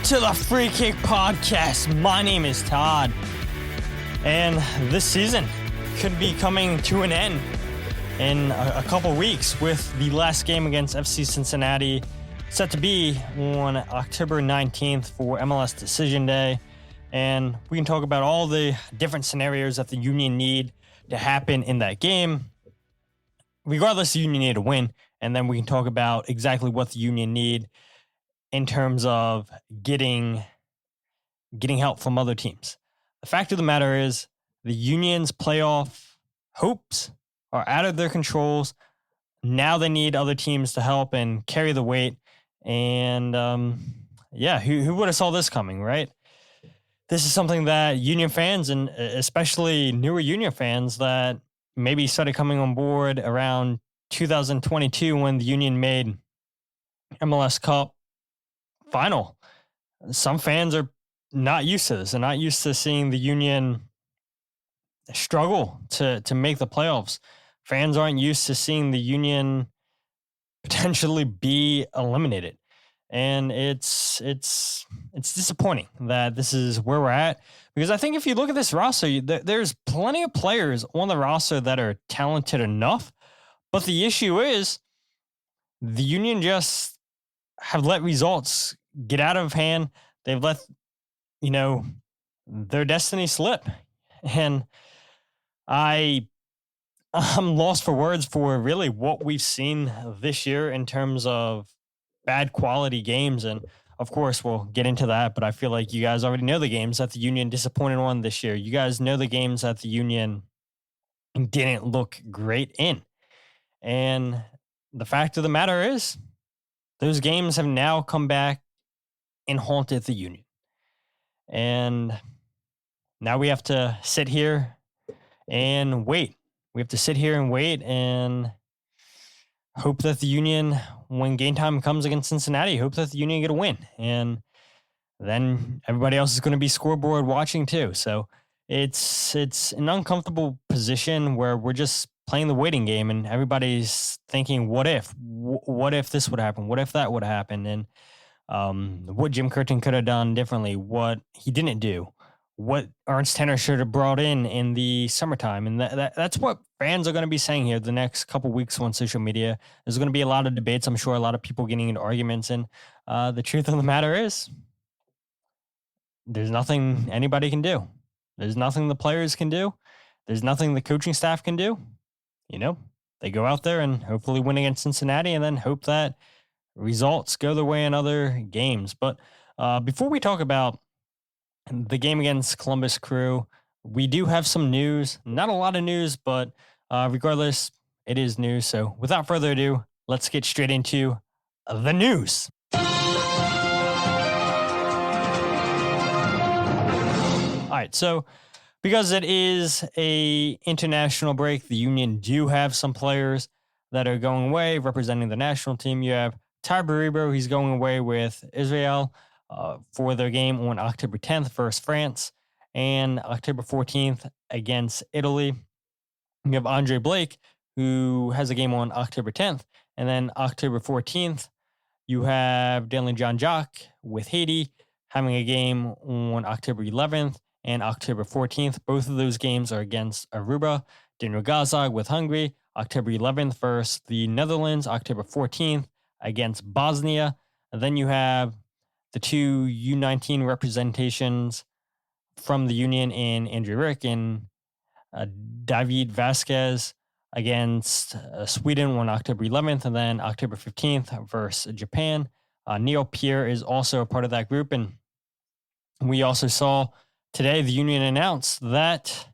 to the Free Kick Podcast. My name is Todd, and this season could be coming to an end in a couple weeks with the last game against FC Cincinnati set to be on October 19th for MLS Decision Day. And we can talk about all the different scenarios that the Union need to happen in that game. Regardless, the Union need to win, and then we can talk about exactly what the Union need in terms of getting help from other teams. The fact of the matter is the Union's playoff hopes are out of their controls. Now they need other teams to help and carry the weight. And who would have saw this coming, right? This is something that Union fans, and especially newer Union fans that maybe started coming on board around 2022 when the Union made MLS Cup final. Some fans are not used to this. They're not used to seeing the Union struggle to make the playoffs. Fans aren't used to seeing the Union potentially be eliminated. And it's disappointing that this is where we're at, because I think if you look at this roster, there's plenty of players on the roster that are talented enough. But the issue is the Union just have let results get out of hand. They've let, their destiny slip. And I'm lost for words for really what we've seen this year in terms of bad quality games. And of course, we'll get into that, but I feel like you guys already know the games that the Union disappointed on this year. You guys know the games that the Union didn't look great in. And the fact of the matter is, those games have now come back and haunted the Union. And now we have to sit here and wait. We have to sit here and wait and hope that the Union, when game time comes against Cincinnati, hope that the Union get a win. And then everybody else is going to be scoreboard watching too. So it's an uncomfortable position where we're just playing the waiting game and everybody's thinking, what if this would happen? What if that would happen? And what Jim Curtin could have done differently, what he didn't do, what Ernst Tanner should have brought in the summertime. And that's what fans are going to be saying here the next couple weeks on social media. There's going to be a lot of debates. I'm sure a lot of people getting into arguments. And the truth of the matter is there's nothing anybody can do. There's nothing the players can do. There's nothing the coaching staff can do. They go out there and hopefully win against Cincinnati and then hope that results go their way in other games. But before we talk about the game against Columbus Crew, we do have some news. Not a lot of news, but regardless, it is news. So without further ado, let's get straight into the news. All right, so because it is a international break, the Union do have some players that are going away representing the national team. You have Ty Baribo, he's going away with Israel for their game on October 10th versus France and October 14th against Italy. You have Andre Blake, who has a game on October 10th. And then October 14th, you have Dylan John-Jock with Haiti having a game on October 11th and October 14th. Both of those games are against Aruba. Daniel Gazag with Hungary, October 11th versus the Netherlands, October 14th against Bosnia. And then you have the two U19 representations from the Union in Andrew Rick and David Vasquez against Sweden on October 11th, and then October 15th versus Japan. Neil Pierre is also a part of that group. And we also saw today the Union announced that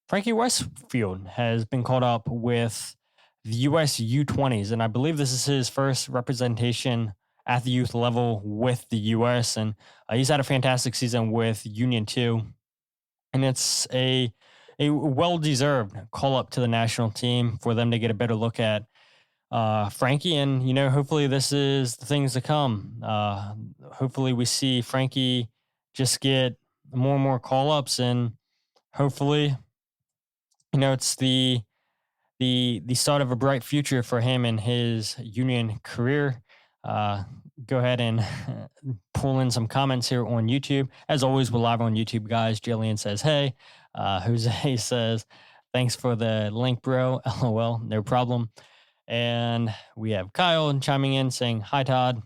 Frankie Westfield has been called up with the U.S. U20s, and I believe this is his first representation at the youth level with the U.S., and he's had a fantastic season with Union too, and it's a well-deserved call-up to the national team for them to get a better look at Frankie, and hopefully this is the things to come. Hopefully we see Frankie just get more and more call-ups, and hopefully it's the start of a bright future for him in his Union career. go ahead and pull in some comments here on YouTube. As always, we're live on YouTube, guys. Jillian says, hey. Jose says, thanks for the link, bro. LOL, no problem. And we have Kyle chiming in saying, hi, Todd.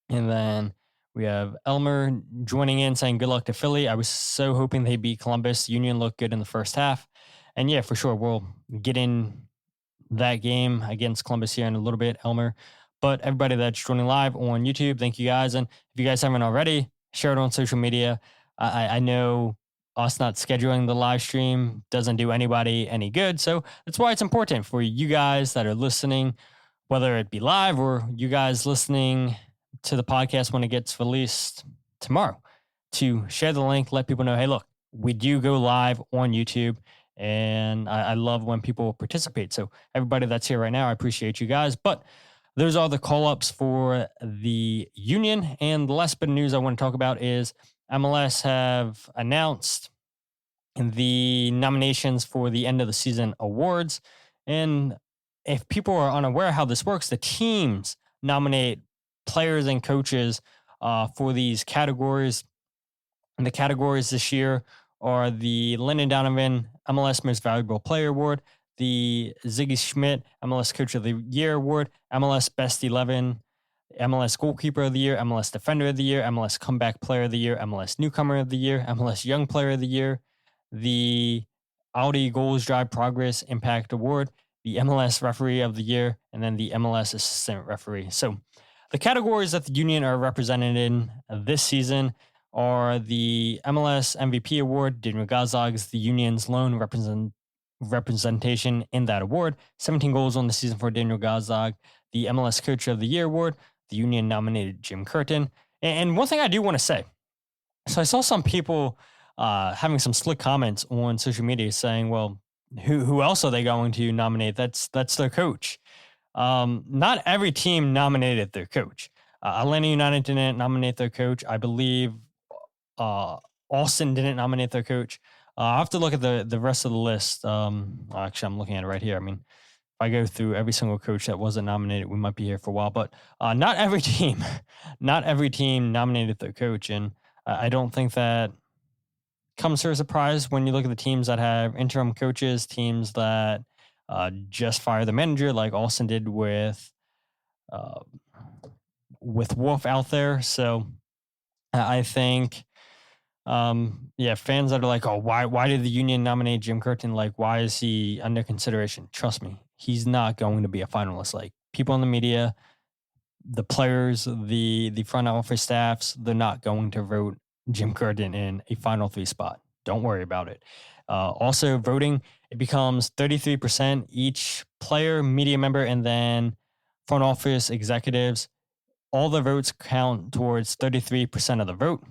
And then we have Elmer joining in saying, good luck to Philly. I was so hoping they beat Columbus. Union looked good in the first half. And yeah, for sure, we'll get in that game against Columbus here in a little bit, Elmer. But everybody that's joining live on YouTube, thank you guys. And if you guys haven't already, share it on social media. I know us not scheduling the live stream doesn't do anybody any good. So that's why it's important for you guys that are listening, whether it be live or you guys listening to the podcast when it gets released tomorrow, to share the link, let people know, hey, look, we do go live on YouTube. And I love when people participate. So everybody that's here right now, I appreciate you guys. But those are the call-ups for the Union. And the last bit of news I want to talk about is MLS have announced the nominations for the end of the season awards. And if people are unaware how this works, the teams nominate players and coaches for these categories. And the categories this year are the Lyndon Donovan MLS Most Valuable Player Award, the Ziggy Schmidt MLS Coach of the Year Award, MLS Best 11, MLS Goalkeeper of the Year, MLS Defender of the Year, MLS Comeback Player of the Year, MLS Newcomer of the Year, MLS Young Player of the Year, the Audi Goals Drive Progress Impact Award, the MLS Referee of the Year, and then the MLS Assistant Referee. So the categories that the Union are represented in this season are the MLS MVP award. Daniel Gazdag is the Union's lone representation in that award. 17 goals on the season for Daniel Gazdag. The MLS Coach of the Year award. The Union nominated Jim Curtin. And one thing I do want to say, so I saw some people having some slick comments on social media saying, well, who else are they going to nominate? That's their coach. Not every team nominated their coach. Atlanta United didn't nominate their coach. I believe Austin didn't nominate their coach. I'll have to look at the rest of the list. Actually, I'm looking at it right here. I mean, if I go through every single coach that wasn't nominated, we might be here for a while. But not every team nominated their coach, and I don't think that comes to a surprise when you look at the teams that have interim coaches, teams that just fire the manager, like Austin did with Wolf out there. So I think. Fans that are like, oh, why did the Union nominate Jim Curtin? Like, why is he under consideration? Trust me, he's not going to be a finalist. Like, people in the media, the players, the front office staffs, they're not going to vote Jim Curtin in a final three spot. Don't worry about it. Also, voting, it becomes 33% each player, media member, and then front office executives. All the votes count towards 33% of the vote.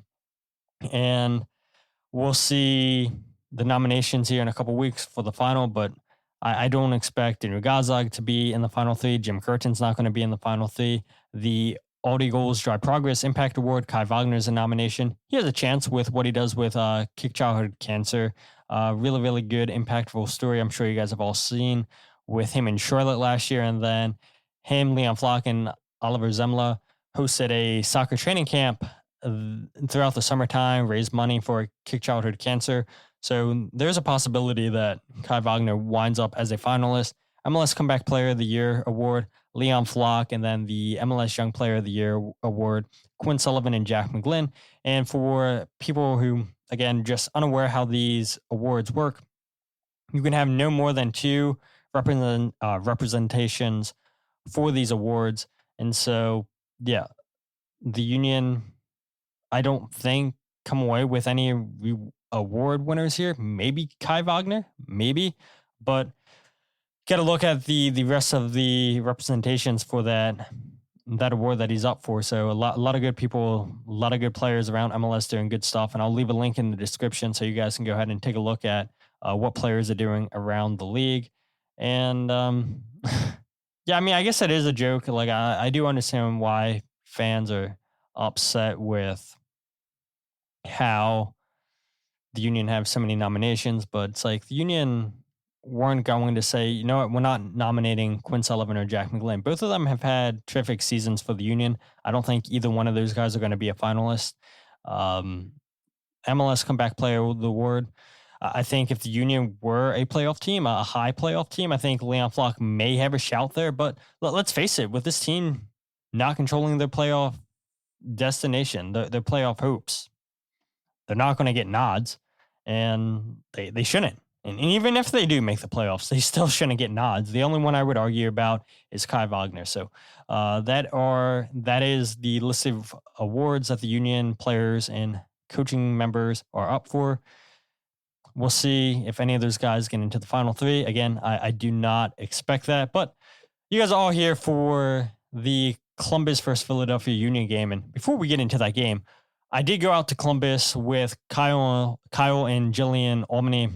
And we'll see the nominations here in a couple weeks for the final, but I don't expect Daniel Gazdag to be in the final three. Jim Curtin's not going to be in the final three. The Audi Goals Drive Progress Impact Award, Kai Wagner's a nomination. He has a chance with what he does with kick childhood cancer. Really, really good, impactful story. I'm sure you guys have all seen with him in Charlotte last year. And then him, Leon Flock, and Oliver Zemla hosted a soccer training camp throughout the summertime, raise money for kick childhood cancer. So there's a possibility that Kai Wagner winds up as a finalist. MLS Comeback Player of the Year award, Leon Flock, and then the MLS Young Player of the Year award, Quinn Sullivan and Jack McGlynn. And for people who, again, just unaware how these awards work, you can have no more than two representations for these awards. And so, yeah, the Union, I don't think, come away with any award winners here. Maybe Kai Wagner, maybe, but got to look at the rest of the representations for that award that he's up for. So a lot of good people, a lot of good players around MLS doing good stuff, and I'll leave a link in the description so you guys can go ahead and take a look at what players are doing around the league. And yeah, I mean, I guess that is a joke. Like I do understand why fans are upset with how the Union have so many nominations, but it's like the Union, weren't going to say, you know what, we're not nominating Quinn Sullivan or Jack McGlynn. Both of them have had terrific seasons for the Union. I don't think either one of those guys are going to be a finalist. Um, MLS Comeback Player of the Award. I think if the Union were a playoff team, a high playoff team, I think Leon Flock may have a shout there. But let's face it, with this team not controlling their playoff destination, their playoff hopes, they're not going to get nods, and they shouldn't. And even if they do make the playoffs, they still shouldn't get nods. The only one I would argue about is Kai Wagner. So that is the list of awards that the Union players and coaching members are up for. We'll see if any of those guys get into the final three. Again, I do not expect that, but you guys are all here for the Columbus versus Philadelphia Union game. And before we get into that game, I did go out to Columbus with Kyle and Jillian Albany.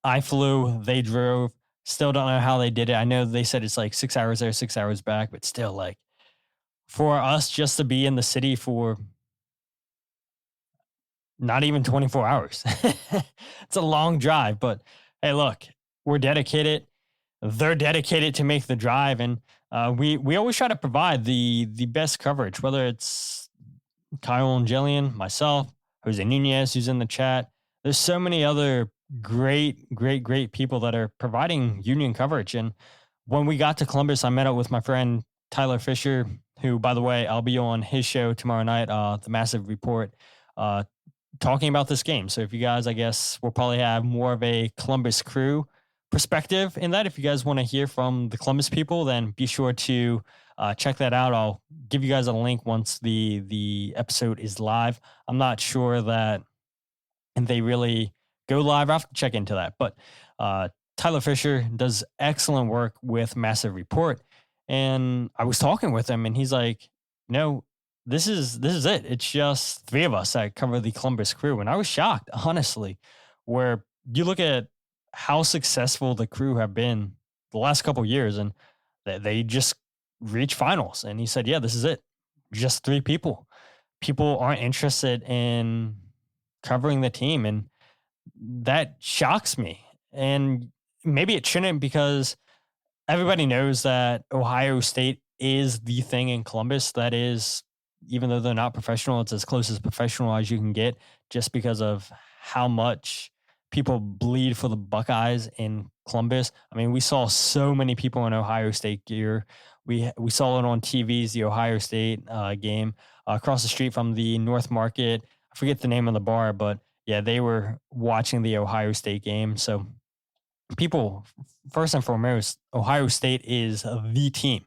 I flew, they drove. Still don't know how they did it. I know they said it's like 6 hours there, 6 hours back, but still, like, for us just to be in the city for not even 24 hours. It's a long drive, but hey, look, we're dedicated. They're dedicated to make the drive, and we always try to provide the best coverage, whether it's Kyle and Jillian, myself, Jose Nunez, who's in the chat. There's so many other great people that are providing Union coverage. And when we got to Columbus, I met up with my friend Tyler Fisher, who, by the way, I'll be on his show tomorrow night, The Massive Report, talking about this game. So if you guys, I guess we'll probably have more of a Columbus Crew perspective in that. If you guys want to hear from the Columbus people, then be sure to check that out. I'll give you guys a link once the episode is live. I'm not sure that they really go live. I have to check into that. But Tyler Fisher does excellent work with Massive Report. And I was talking with him, and he's like, no, this is it. It's just three of us that cover the Columbus Crew. And I was shocked, honestly, where you look at how successful the Crew have been the last couple of years, and they just reach finals. And he said, yeah, this is it. Just three people. People aren't interested in covering the team. And that shocks me. And maybe it shouldn't, because everybody knows that Ohio State is the thing in Columbus. That is, even though they're not professional, it's as close as professional as you can get, just because of how much people bleed for the Buckeyes in Columbus. I mean, we saw so many people in Ohio State gear. We saw it on TVs, the Ohio State game across the street from the North Market. I forget the name of the bar, but yeah, they were watching the Ohio State game. So people, first and foremost, Ohio State is the team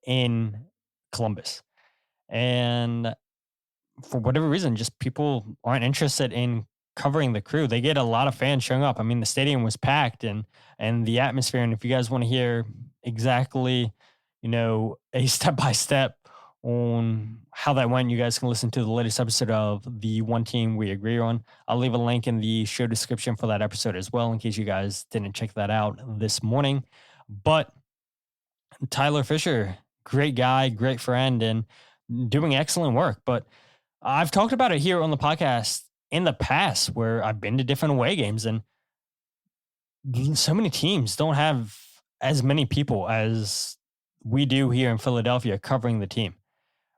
in Columbus. And for whatever reason, just people aren't interested in covering the Crew. They get a lot of fans showing up. I mean, the stadium was packed, and the atmosphere. And if you guys want to hear exactly, a step-by-step on how that went, you guys can listen to the latest episode of the One Team We Agree On. I'll leave a link in the show description for that episode as well, in case you guys didn't check that out this morning. But Tyler Fisher, great guy, great friend, and doing excellent work. But I've talked about it here on the podcast in the past, where I've been to different away games, and so many teams don't have as many people as we do here in Philadelphia covering the team.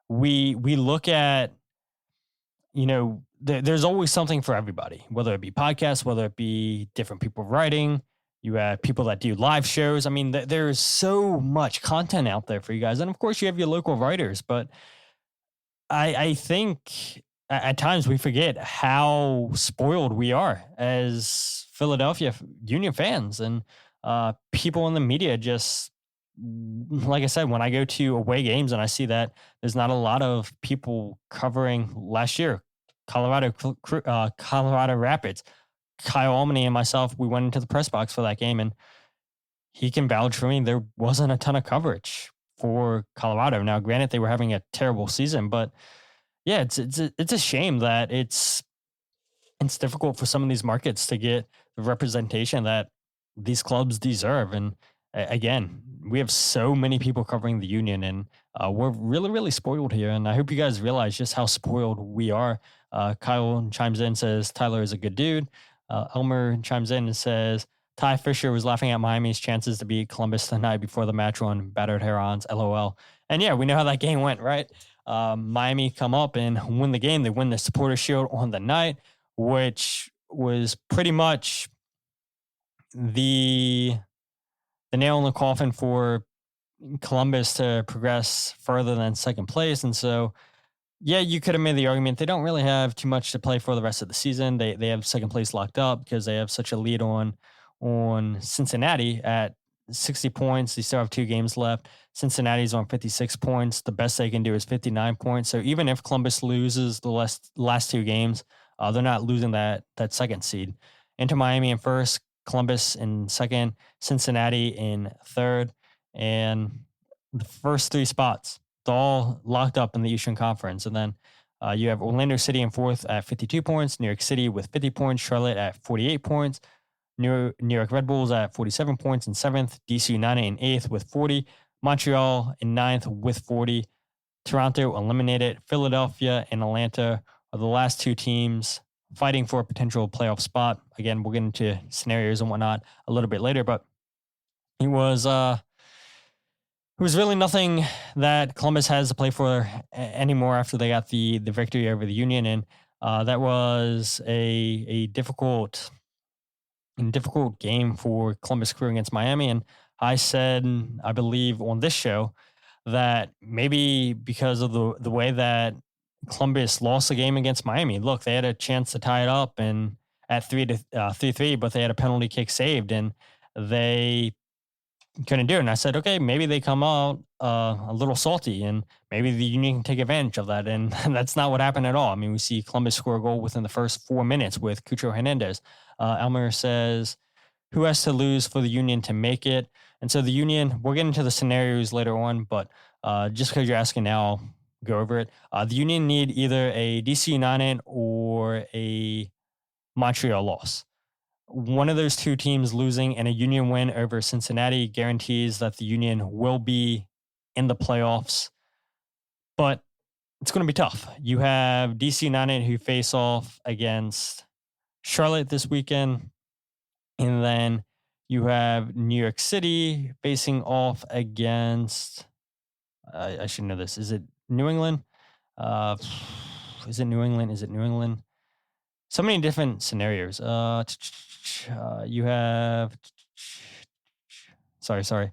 We look at, there's always something for everybody, whether it be podcasts, whether it be different people writing. You have people that do live shows. I mean, there's so much content out there for you guys. And of course, you have your local writers. But I think at times we forget how spoiled we are as Philadelphia Union fans, and people in the media just, like I said, when I go to away games and I see that there's not a lot of people covering last year, Colorado Rapids, Kyle Albany and myself, we went into the press box for that game, and he can vouch for me. There wasn't a ton of coverage for Colorado. Now, granted, they were having a terrible season, but yeah, it's a shame that it's difficult for some of these markets to get the representation that these clubs deserve. And again, we have so many people covering the Union, and we're really, really spoiled here. And I hope you guys realize just how spoiled we are. Kyle chimes in, says Tyler is a good dude. Elmer chimes in and says Ty Fisher was laughing at Miami's chances to beat Columbus the night before the match on battered Herons, LOL. And yeah, we know how that game went, right? Miami come up and win the game. They win the Supporter Shield on the night, which was pretty much the nail in the coffin for Columbus to progress further than second place. And so, yeah, you could have made the argument they don't really have too much to play for the rest of the season. They have second place locked up because they have such a lead on Cincinnati at 60 points. They still have 2 games left. Cincinnati's on 56 points. The best they can do is 59 points. So even if Columbus loses the last 2 games, they're not losing that second seed. Inter Miami in first, Columbus in second, Cincinnati in third, and the first 3 spots, they're all locked up in the Eastern Conference. And then you have Orlando City in fourth at 52 points, New York City with 50 points, Charlotte at 48 points, New York Red Bulls at 47 points in seventh, DC United in eighth with 40, Montreal in ninth with 40, Toronto eliminated, Philadelphia and Atlanta are the last 2 teams fighting for a potential playoff spot. Again, we'll get into scenarios and whatnot a little bit later, but it was really nothing that Columbus has to play for anymore after they got the victory over the Union, and that was a difficult game for Columbus Crew against Miami. And I said, I believe on this show, that maybe because of the way that Columbus lost the game against Miami, look, they had a chance to tie it up and at 3-3, but they had a penalty kick saved and they couldn't do it. And I said, okay, maybe they come out a little salty and maybe the Union can take advantage of that. And that's not what happened at all. I mean, we see Columbus score a goal within the first 4 minutes with Cucho Hernandez. Elmer says, who has to lose for the Union to make it? And so the Union, we'll get into the scenarios later on, but just because you're asking now, I'll go over it. The Union need either a DC United or a Montreal loss. One of those 2 teams losing and a Union win over Cincinnati guarantees that the Union will be in the playoffs, but it's going to be tough. You have DC United who face off against Charlotte this weekend, and then you have New York City facing off against, I should know this. Is it New England? Is it New England? Is it New England? So many different scenarios. You have, sorry.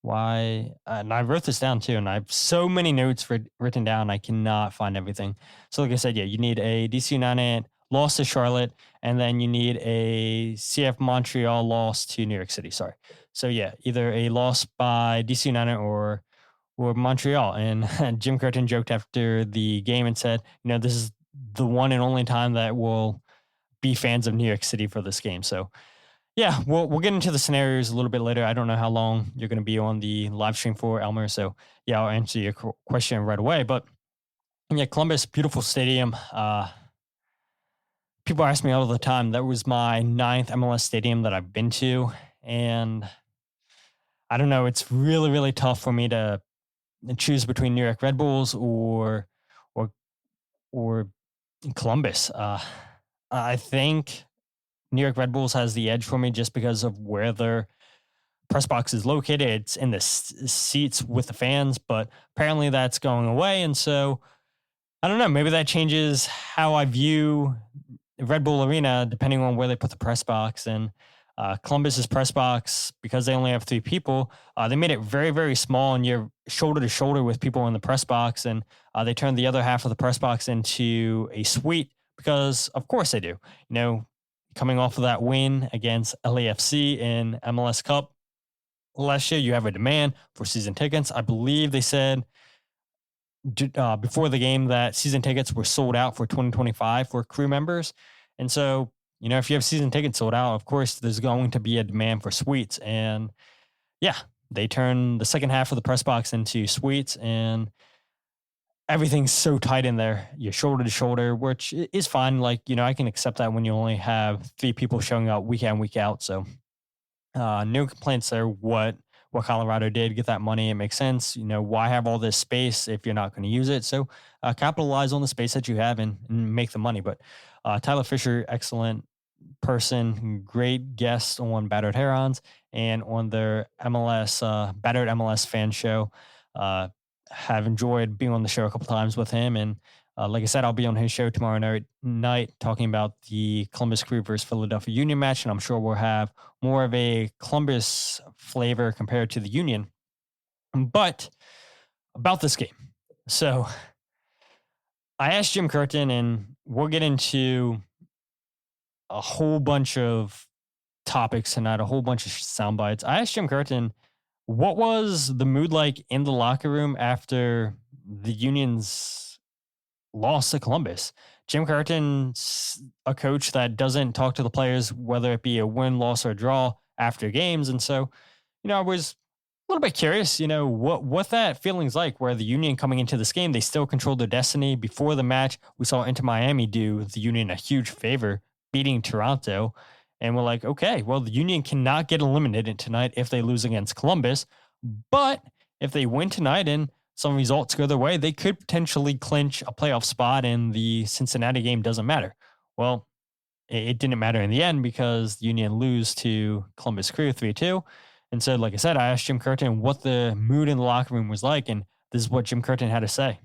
Why? And I wrote this down too, and I have so many notes written down. I cannot find everything. So, like I said, yeah, you need a DC United loss to Charlotte, and then you need a CF Montreal loss to New York City. Sorry. So, yeah, either a loss by DC United or Montreal. And Jim Curtin joked after the game and said, this is the one and only time that we'll be fans of New York City for this game. So, yeah, we'll get into the scenarios a little bit later. I don't know how long you're going to be on the live stream for, Elmer. So, yeah, I'll answer your question right away. But, yeah, Columbus, beautiful stadium. People ask me all the time. That was my 9th MLS stadium that I've been to. And I don't know. It's really, really tough for me to choose between New York Red Bulls or Columbus. I think New York Red Bulls has the edge for me just because of where their press box is located. It's in the seats with the fans, but apparently that's going away. And so I don't know, maybe that changes how I view Red Bull Arena, depending on where they put the press box. And Columbus's press box, because they only have 3 people, they made it very, very small, and you're shoulder to shoulder with people in the press box. And they turned the other half of the press box into a suite because, of course, they do. Coming off of that win against LAFC in MLS Cup last year, you have a demand for season tickets. I believe they said before the game that season tickets were sold out for 2025 for crew members. And so, if you have season tickets sold out, of course, there's going to be a demand for suites. And yeah, they turn the second half of the press box into suites, and everything's so tight in there. You're shoulder to shoulder, which is fine. Like, I can accept that when you only have 3 people showing up week in, week out. So no complaints there what Colorado did, get that money. It makes sense. Why have all this space if you're not going to use it? So capitalize on the space that you have and make the money. But Tyler Fisher, excellent person, great guest on Battered Herons and on their Battered MLS fan show. Have enjoyed being on the show a couple times with him. And like I said, I'll be on his show tomorrow night talking about the Columbus Crew versus Philadelphia Union match. And I'm sure we'll have more of a Columbus flavor compared to the Union. But about this game. So I asked Jim Curtin, and we'll get into a whole bunch of topics tonight, a whole bunch of sound bites. I asked Jim Curtin, what was the mood like in the locker room after the Union's loss to Columbus? Jim Curtin's a coach that doesn't talk to the players, whether it be a win, loss, or draw after games. And so, I was a little bit curious, what that feeling's like, where the Union coming into this game, they still controlled their destiny. Before the match, we saw Inter Miami do the Union a huge favor, beating Toronto. And we're like, okay, well, the Union cannot get eliminated tonight if they lose against Columbus. But if they win tonight and some results go their way, they could potentially clinch a playoff spot, and the Cincinnati game doesn't matter. Well, it didn't matter in the end because the Union lose to Columbus Crew 3-2. And so, like I said, I asked Jim Curtin what the mood in the locker room was like, and this is what Jim Curtin had to say.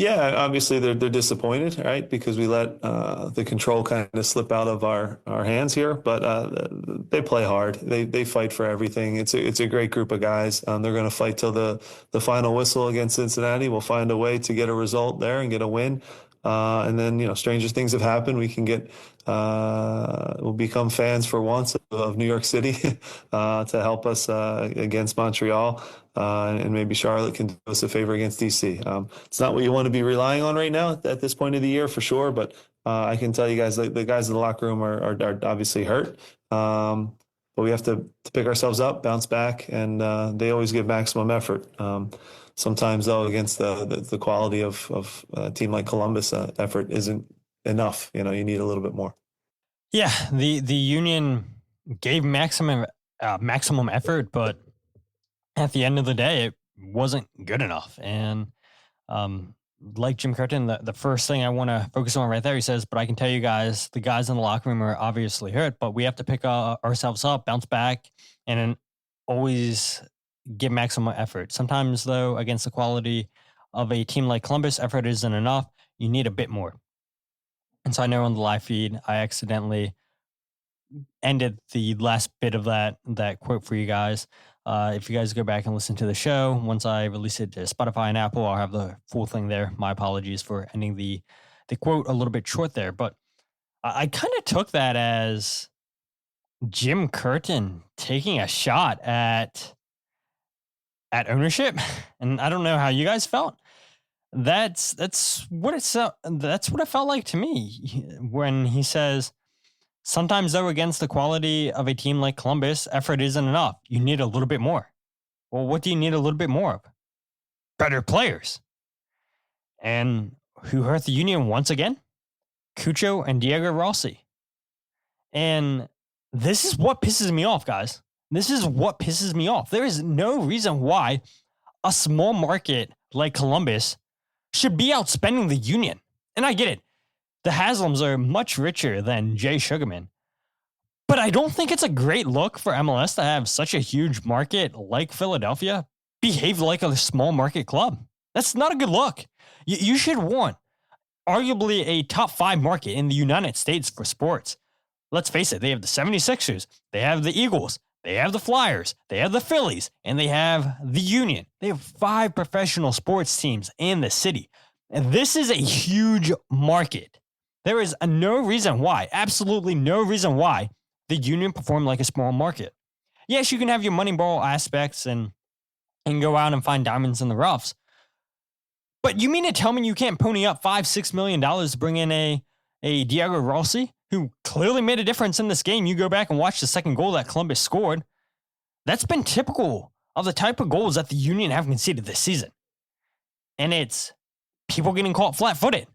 Yeah, obviously they're disappointed, right? Because we let the control kind of slip out of our hands here. But they play hard. They fight for everything. It's a great group of guys. They're going to fight till the final whistle against Cincinnati. We'll find a way to get a result there and get a win. And then stranger things have happened. We can we'll become fans for once of New York City to help us against Montreal. And maybe Charlotte can do us a favor against DC. It's not what you want to be relying on right now at this point of the year for sure. But I can tell you guys, the guys in the locker room are obviously hurt. But we have to pick ourselves up, bounce back, and they always give maximum effort. Sometimes, though, against the quality of a team like Columbus, effort isn't enough. You need a little bit more. Yeah, the Union gave maximum effort, but at the end of the day, it wasn't good enough. And like Jim Curtin, the first thing I want to focus on right there, he says, but I can tell you guys, the guys in the locker room are obviously hurt, but we have to pick ourselves up, bounce back, and always give maximum effort. Sometimes, though, against the quality of a team like Columbus, effort isn't enough. You need a bit more. And so I know on the live feed, I accidentally ended the last bit of that quote for you guys. If you guys go back and listen to the show, once I release it to Spotify and Apple, I'll have the full thing there. My apologies for ending the quote a little bit short there. But I kind of took that as Jim Curtin taking a shot at ownership. And I don't know how you guys felt. That's what it felt like to me when he says, sometimes, though, against the quality of a team like Columbus, effort isn't enough. You need a little bit more. Well, what do you need a little bit more of? Better players. And who hurt the Union once again? Cucho and Diego Rossi. And this is what pisses me off, guys. This is what pisses me off. There is no reason why a small market like Columbus should be outspending the Union. And I get it. The Haslams are much richer than Jay Sugarman. But I don't think it's a great look for MLS to have such a huge market like Philadelphia behave like a small market club. That's not a good look. You should want arguably a top 5 market in the United States for sports. Let's face it, they have the 76ers, they have the Eagles, they have the Flyers, they have the Phillies, and they have the Union. They have 5 professional sports teams in the city. And this is a huge market. There is no reason why, absolutely no reason why, the Union performed like a small market. Yes, you can have your Moneyball aspects and go out and find diamonds in the roughs. But you mean to tell me you can't pony up $5-6 million to bring in a Diego Rossi, who clearly made a difference in this game? You go back and watch the second goal that Columbus scored. That's been typical of the type of goals that the Union have conceded this season. And it's people getting caught flat-footed.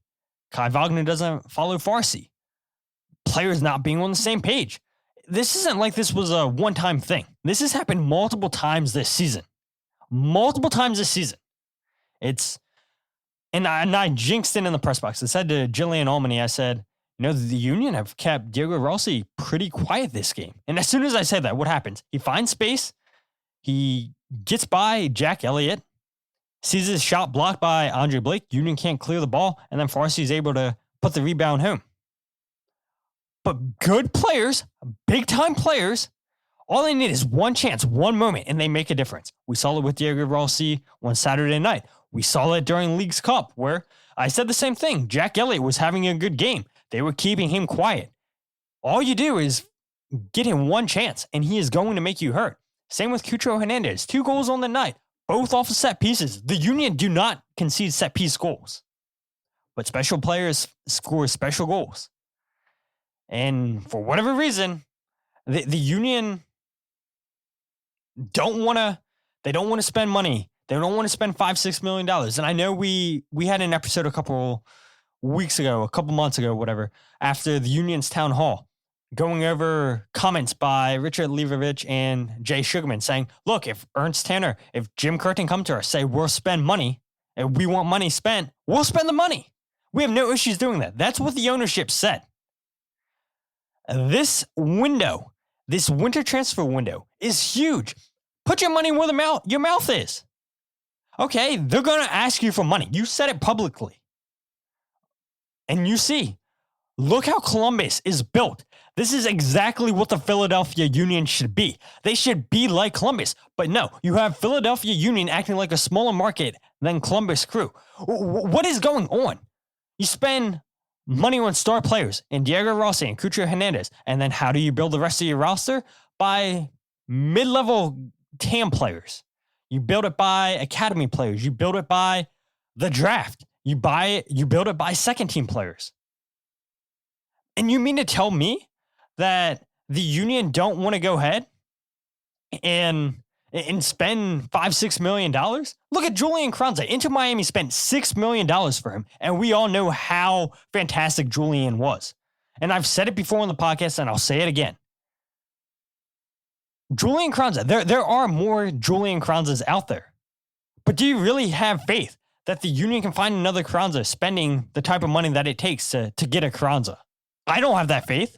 Kai Wagner doesn't follow Farsi. Players not being on the same page. This isn't like this was a one-time thing. This has happened multiple times this season. Multiple times this season. And I jinxed it in the press box. I said to Jillian Albany, I said, the Union have kept Diego Rossi pretty quiet this game. And as soon as I say that, what happens? He finds space. He gets by Jack Elliott, sees his shot blocked by Andre Blake. Union can't clear the ball. And then Farsi is able to put the rebound home. But good players, big-time players, all they need is one chance, one moment, and they make a difference. We saw it with Diego Rossi on Saturday night. We saw it during League's Cup, where I said the same thing. Jack Elliott was having a good game. They were keeping him quiet. All you do is get him one chance, and he is going to make you hurt. Same with Cucho Hernandez. 2 goals on the night, both off of set pieces. The Union do not concede set piece goals, but special players score special goals. And for whatever reason, the Union don't want to spend money. They don't want to spend $5-6 million. And I know we had an episode a couple months ago, whatever, after the Union's town hall, going over comments by Richard Leverich and Jay Sugarman saying, look, if Ernst Tanner, if Jim Curtin come to us, say we'll spend money and we want money spent, we'll spend the money. We have no issues doing that. That's what the ownership said. This window, this winter transfer window is huge. Put your money where your mouth is. Okay, they're going to ask you for money. You said it publicly. And you see, look how Columbus is built. This is exactly what the Philadelphia Union should be. They should be like Columbus. But no, you have Philadelphia Union acting like a smaller market than Columbus Crew. What is going on? You spend money on star players in Diego Rossi and Cucho Hernandez. And then how do you build the rest of your roster? By mid-level TAM players. You build it by academy players. You build it by the draft. You build it by second team players. And you mean to tell me that the Union don't want to go ahead and spend $5-6 million? Look at Julian Kranze. Inter Miami spent $6 million for him, and we all know how fantastic Julian was. And I've said it before on the podcast, and I'll say it again. Julian Kranze, there are more Julian Kranzes out there. But do you really have faith that the Union can find another Kranze spending the type of money that it takes to get a Kranze? I don't have that faith.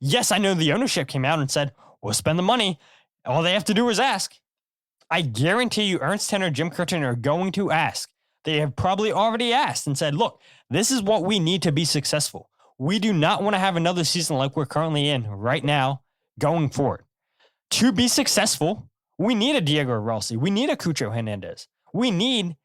Yes, I know the ownership came out and said, we'll spend the money. All they have to do is ask. I guarantee you Ernst Tanner, Jim Curtin are going to ask. They have probably already asked and said, look, this is what we need to be successful. We do not want to have another season like we're currently in right now going forward. To be successful, we need a Diego Rossi. We need a Cucho Hernandez. We need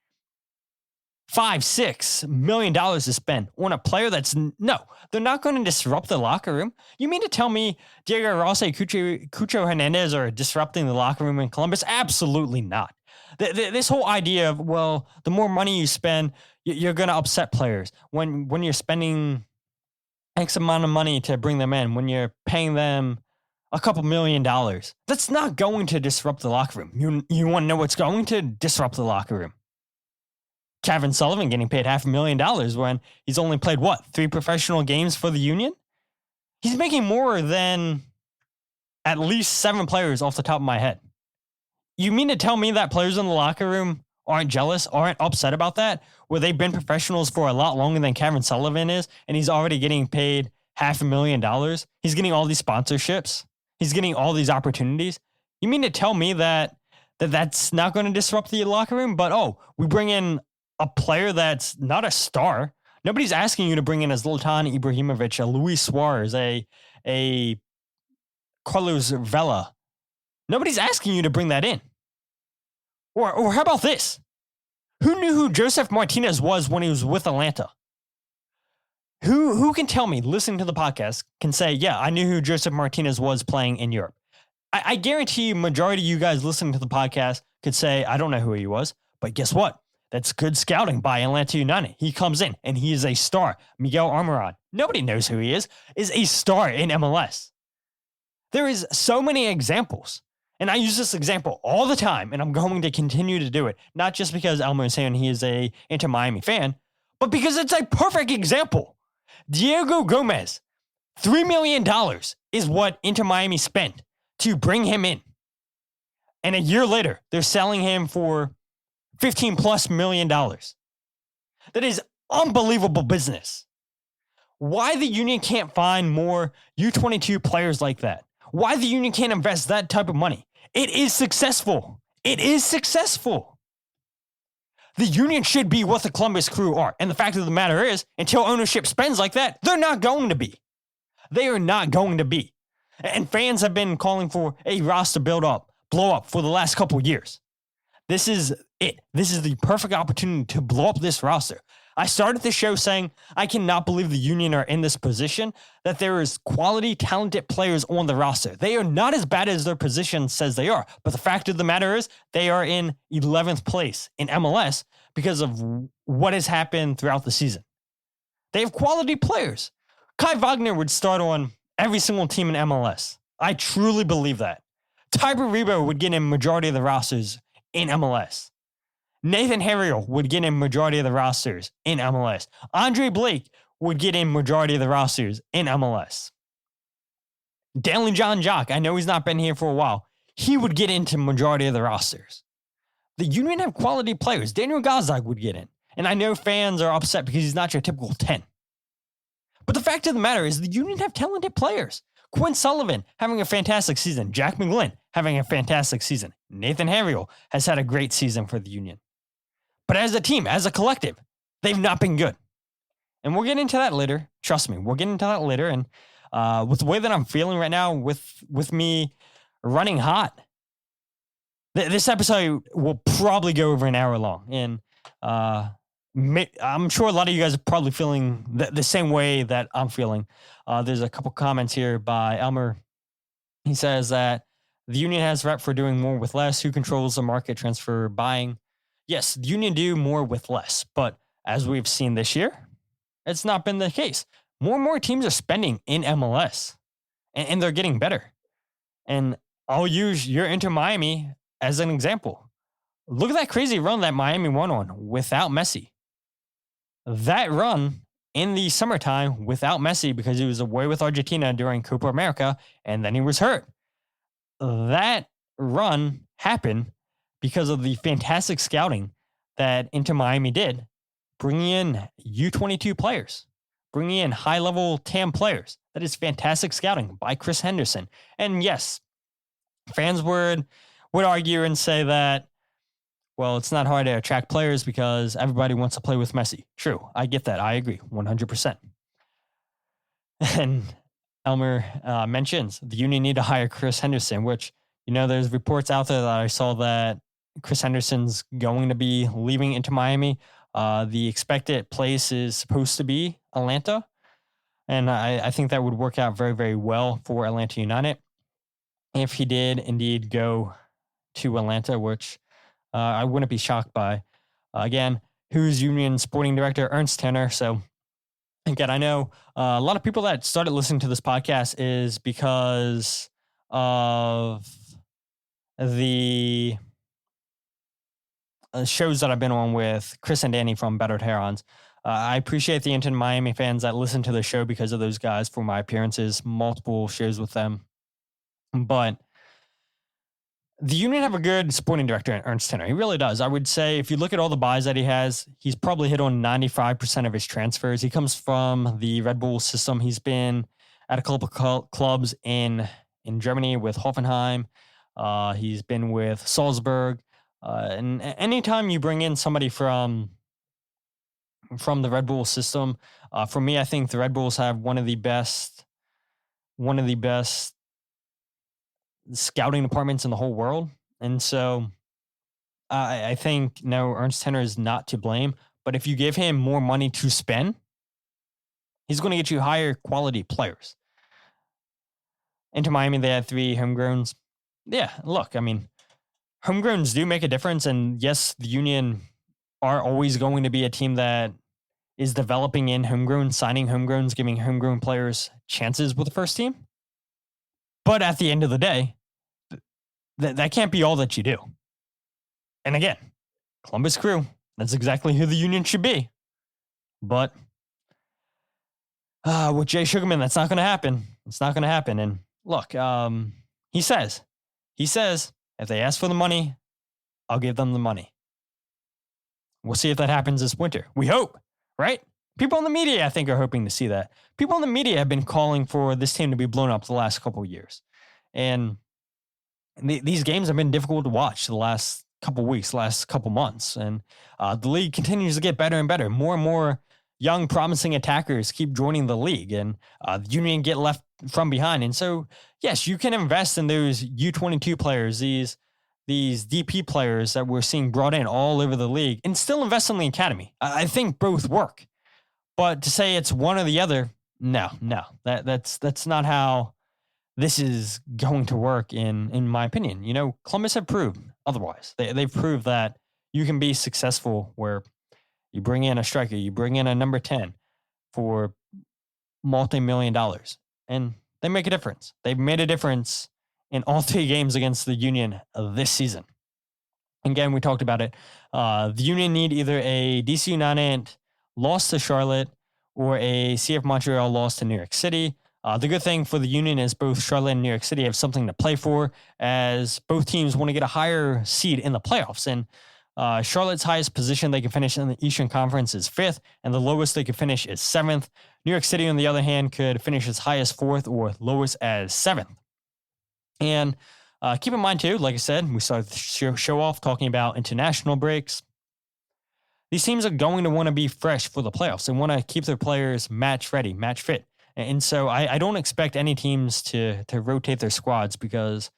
$5-6 million to spend on a player they're not going to disrupt the locker room. You mean to tell me Diego Rossi, Cucho Hernandez are disrupting the locker room in Columbus? Absolutely not. This whole idea of, well, the more money you spend, you're going to upset players. When you're spending X amount of money to bring them in, when you're paying them a couple $1 million, that's not going to disrupt the locker room. You want to know what's going to disrupt the locker room? Kevin Sullivan getting paid $500,000 when he's only played, 3 professional games for the Union? He's making more than at least 7 players off the top of my head. You mean to tell me that players in the locker room aren't jealous, aren't upset about that, where they've been professionals for a lot longer than Kevin Sullivan is, and he's already getting paid $500,000? He's getting all these sponsorships. He's getting all these opportunities. You mean to tell me that's not going to disrupt the locker room? But, we bring in a player that's not a star. Nobody's asking you to bring in a Zlatan Ibrahimovic, a Luis Suarez, a Carlos Vela. Nobody's asking you to bring that in. Or how about this? Who knew who Joseph Martinez was when he was with Atlanta? Who can tell me, listening to the podcast, can say, yeah, I knew who Joseph Martinez was playing in Europe? I guarantee majority of you guys listening to the podcast could say, I don't know who he was. But guess what? That's good scouting by Atlanta United. He comes in and he is a star. Miguel Almiron, nobody knows who he is a star in MLS. There is so many examples. And I use this example all the time, and I'm going to continue to do it. Not just because Elmo is saying he is a Inter Miami fan, but because it's a perfect example. Diego Gomez, $3 million is what Inter Miami spent to bring him in. And a year later, they're selling him for $15+ million. That is unbelievable business. Why the Union can't find more U22 players like that? Why the Union can't invest that type of money? It is successful. It is successful. The Union should be what the Columbus Crew are. And the fact of the matter is, until ownership spends like that, they're not going to be. They are not going to be. And fans have been calling for a roster blow up for the last couple of years. This is it. This is the perfect opportunity to blow up this roster. I started the show saying I cannot believe the Union are in this position, that there is quality, talented players on the roster. They are not as bad as their position says they are. But the fact of the matter is they are in 11th place in MLS because of what has happened throughout the season. They have quality players. Kai Wagner would start on every single team in MLS. I truly believe that. Tyber Rebo would get in majority of the rosters in MLS. Nathan Harriel would get in majority of the rosters in MLS. Andre Blake would get in majority of the rosters in MLS. Dalen John Jock, I know he's not been here for a while. He would get into majority of the rosters. The Union have quality players. Daniel Gazdag would get in. And I know fans are upset because he's not your typical 10. But the fact of the matter is the Union have talented players. Quinn Sullivan having a fantastic season. Jack McGlynn having a fantastic season. Nathan Harriel has had a great season for the Union. But as a team, as a collective, they've not been good. And we'll get into that later. Trust me, we'll get into that later. And with the way that I'm feeling right now, with me running hot, this episode will probably go over an hour long. And I'm sure a lot of you guys are probably feeling the same way that I'm feeling. There's a couple comments here by Elmer. He says that the Union has rep for doing more with less. Who controls the market transfer buying? Yes, the Union do more with less, but as we've seen this year, it's not been the case. More and more teams are spending in MLS, and they're getting better. And I'll use your Inter Miami as an example. Look at that crazy run that Miami won on without Messi. That run in the summertime without Messi because he was away with Argentina during Copa America, and then he was hurt. That run happened because of the fantastic scouting that Inter Miami did, bringing in U22 players, bringing in high-level TAM players. That is fantastic scouting by Chris Henderson. And yes, fans would argue and say that, well, it's not hard to attract players because everybody wants to play with Messi. True, I get that. I agree, 100%. And Elmer mentions the Union need to hire Chris Henderson, which, there's reports out there that I saw that Chris Henderson's going to be leaving Inter Miami. The expected place is supposed to be Atlanta. And I think that would work out very, very well for Atlanta United if he did indeed go to Atlanta, which I wouldn't be shocked by. Again, who's Union sporting director? Ernst Tenner. So again, I know a lot of people that started listening to this podcast is because of the shows that I've been on with Chris and Danny from Battered Herons. I appreciate the Inter Miami fans that listen to the show because of those guys for my appearances, multiple shows with them. But the Union have a good sporting director in Ernst Tenner. He really does. I would say if you look at all the buys that he has, he's probably hit on 95% of his transfers. He comes from the Red Bull system. He's been at a couple of clubs in Germany with Hoffenheim. He's been with Salzburg. And anytime you bring in somebody from the Red Bull system, for me, I think the Red Bulls have one of the best scouting departments in the whole world. And so I think, no, Ernst Tenner is not to blame. But if you give him more money to spend, he's going to get you higher quality players. Into Miami, they had 3 homegrowns. Yeah, look, I mean, homegrowns do make a difference. And yes, the Union are always going to be a team that is developing in homegrown, signing homegrowns, giving homegrown players chances with the first team. But at the end of the day, that can't be all that you do. And again, Columbus Crew, that's exactly who the Union should be. But with Jay Sugarman, that's not going to happen. It's not going to happen. And look, he says, he says, if they ask for the money, I'll give them the money. We'll see if that happens this winter. We hope, right? People in the media, I think, are hoping to see that. People in the media have been calling for this team to be blown up the last couple of years. And these games have been difficult to watch the last couple of weeks, last couple months. And the league continues to get better and better. More and more young, promising attackers keep joining the league, and the Union get left from behind. And so, yes, you can invest in those U22 players, these DP players that we're seeing brought in all over the league, and still invest in the academy. I think both work. But to say it's one or the other, no. That's not how this is going to work in my opinion. You know, Columbus have proved otherwise. They've proved that you can be successful where you bring in a striker, you bring in a number 10 for multi-million dollars, and they make a difference. They've made a difference in all 3 games against the Union this season. Again, we talked about it. The Union need either a DC United loss to Charlotte or a CF Montreal loss to New York City. The good thing for the Union is both Charlotte and New York City have something to play for, as both teams want to get a higher seed in the playoffs. And Charlotte's highest position they can finish in the Eastern Conference is 5th, and the lowest they could finish is 7th. New York City, on the other hand, could finish as high as 4th or lowest as 7th. And keep in mind, too, like I said, we started the show off talking about international breaks. These teams are going to want to be fresh for the playoffs. They want to keep their players match ready, match fit. And so I don't expect any teams to rotate their squads, because,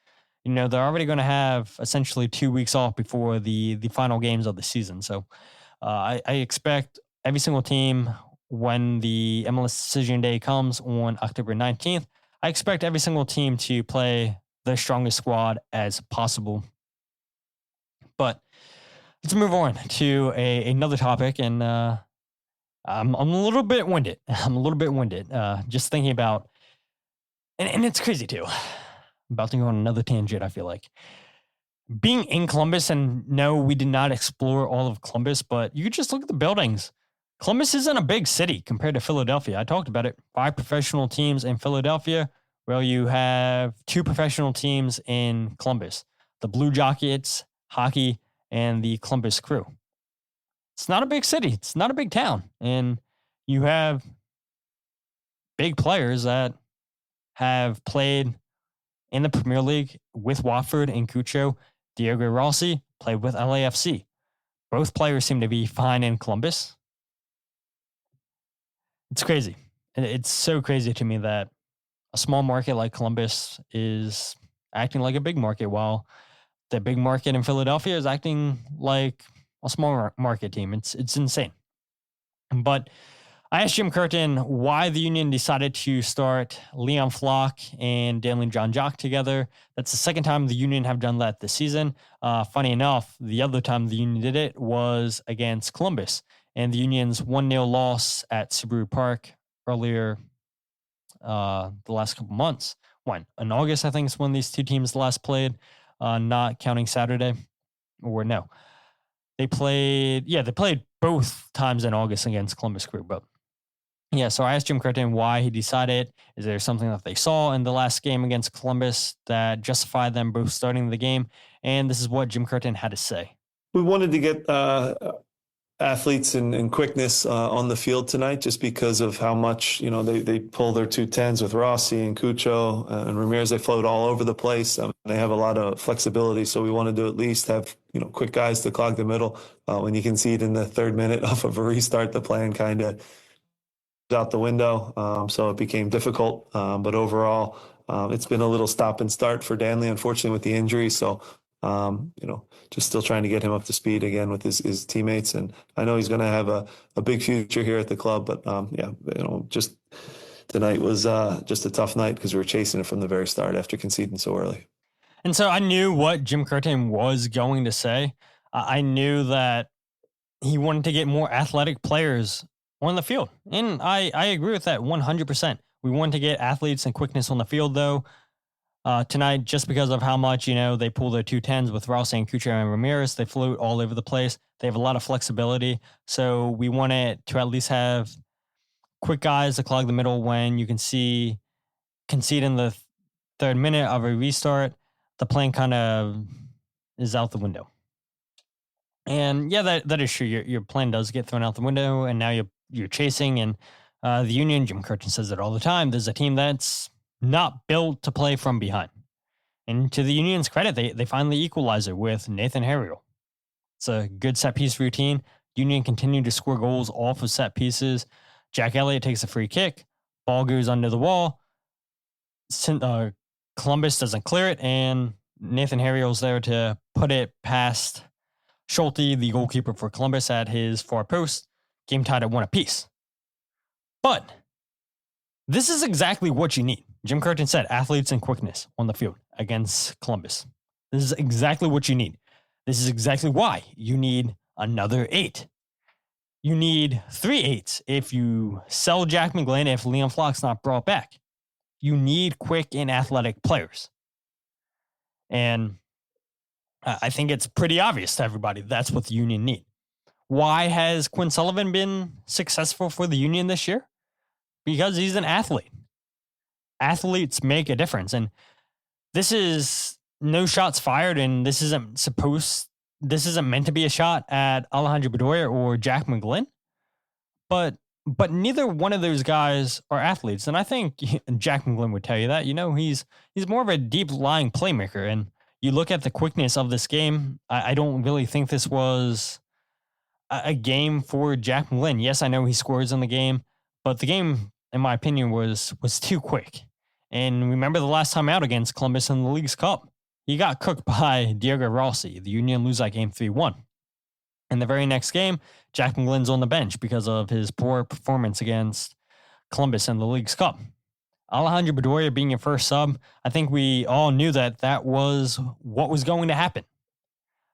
you know, they're already going to have essentially 2 weeks off before the final games of the season. So I expect every single team, when the MLS decision day comes on October 19th, I expect every single team to play their strongest squad as possible. But let's move on to another topic, and I'm a little bit winded. Just thinking about, and it's crazy too. I'm about to go on another tangent, I feel like. Being in Columbus, and no, we did not explore all of Columbus, but you could just look at the buildings. Columbus isn't a big city compared to Philadelphia. I talked about it. 5 professional teams in Philadelphia. Well, you have 2 professional teams in Columbus, the Blue Jackets hockey and the Columbus Crew. It's not a big city. It's not a big town. And you have big players that have played in the Premier League with Watford and Cucho. Diego Rossi played with LAFC. Both players seem to be fine in Columbus. It's crazy. It's so crazy to me that a small market like Columbus is acting like a big market, while the big market in Philadelphia is acting like a small market team. It's insane. But I asked Jim Curtin why the Union decided to start Leon Flock and Daniel John Jock together. That's the second time the Union have done that this season. Funny enough, the other time the Union did it was against Columbus, and the Union's 1-0 loss at Subaru Park earlier the last couple months. When? In August, I think, is when these two teams last played, not counting Saturday. Or no. They played both times in August against Columbus Crew. But yeah, so I asked Jim Curtin why he decided. Is there something that they saw in the last game against Columbus that justified them both starting the game? And this is what Jim Curtin had to say. We wanted to get athletes and quickness on the field tonight, just because of how much, they pull their 210s with Rossi and Cucho and Ramirez. They float all over the place. They have a lot of flexibility. So we wanted to at least have, quick guys to clog the middle. When you can see it in the 3rd minute off of a restart, the plan kind of out the window. So it became difficult. But overall, it's been a little stop and start for Danley, unfortunately, with the injury. So, just still trying to get him up to speed again with his teammates. And I know he's going to have a big future here at the club. But, just tonight was just a tough night because we were chasing it from the very start after conceding so early. And so I knew what Jim Curtin was going to say. I knew that he wanted to get more athletic players on the field. And I agree with that 100%. We wanted to get athletes and quickness on the field, though, tonight, just because of how much, they pull their 210s with Rossi and Cucho and Ramirez. They float all over the place. They have a lot of flexibility. So we wanted to at least have quick guys to clog the middle when you can see concede in the third minute of a restart, the plan kind of is out the window. And yeah, that is true. Your plan does get thrown out the window, and now you're chasing. And the Union, Jim Curtin says it all the time. There's a team that's not built to play from behind. And to the Union's credit, they finally equalize it with Nathan Harriel. It's a good set piece routine. Union continue to score goals off of set pieces. Jack Elliott takes a free kick. Ball goes under the wall. Columbus doesn't clear it, and Nathan Harriel's there to put it past Schulte, the goalkeeper for Columbus, at his far post. Game tied at 1 apiece. But this is exactly what you need. Jim Curtin said athletes and quickness on the field against Columbus. This is exactly what you need. This is exactly why you need another 8. You need 3 8s if you sell Jack McGlynn, if Liam Flock's not brought back. You need quick and athletic players. And I think it's pretty obvious to everybody that's what the Union need. Why has Quinn Sullivan been successful for the Union this year? Because he's an athlete. Athletes make a difference. And this is no shots fired, and this isn't meant to be a shot at Alejandro Bedoya or Jack McGlynn. But neither one of those guys are athletes. And I think Jack McGlynn would tell you that. He's more of a deep lying playmaker. And you look at the quickness of this game, I don't really think this was a game for Jack McGlynn. Yes, I know he scores in the game, but the game, in my opinion, was too quick. And remember the last time out against Columbus in the League's Cup, he got cooked by Diego Rossi. The Union lose that game 3-1. In the very next game, Jack McGlynn's on the bench because of his poor performance against Columbus in the League's Cup. Alejandro Bedoya being your first sub, I think we all knew that was what was going to happen.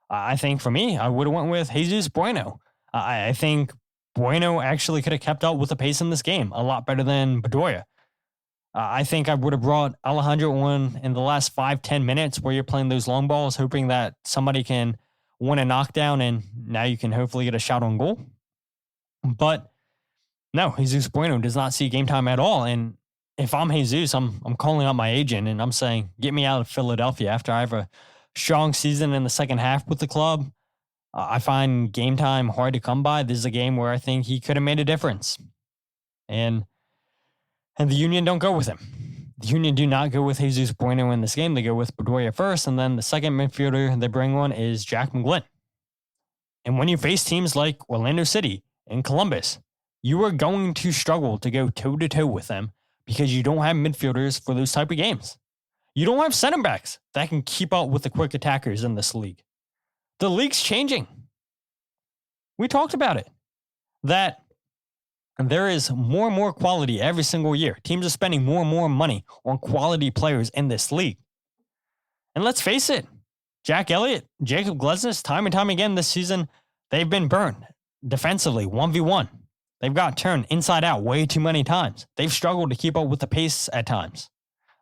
I think for me, I would have went with Jesus Bueno. I think Bueno actually could have kept up with the pace in this game a lot better than Bedoya. I think I would have brought Alejandro on in the last 5-10 minutes where you're playing those long balls, hoping that somebody can win a knockdown and now you can hopefully get a shot on goal. But no, Jesus Bueno does not see game time at all. And if I'm Jesus, I'm calling out my agent and I'm saying, get me out of Philadelphia after I have a strong season in the second half with the club. I find game time hard to come by. This is a game where I think he could have made a difference. And the Union don't go with him. The Union do not go with Jesus Bueno in this game. They go with Bedoya first, and then the second midfielder they bring on is Jack McGlynn. And when you face teams like Orlando City and Columbus, you are going to struggle to go toe-to-toe with them because you don't have midfielders for those type of games. You don't have center backs that can keep up with the quick attackers in this league. The league's changing. We talked about it. That there is more and more quality every single year. Teams are spending more and more money on quality players in this league. And let's face it, Jack Elliott, Jacob Glesnes, time and time again this season, they've been burned defensively, 1v1. They've got turned inside out way too many times. They've struggled to keep up with the pace at times.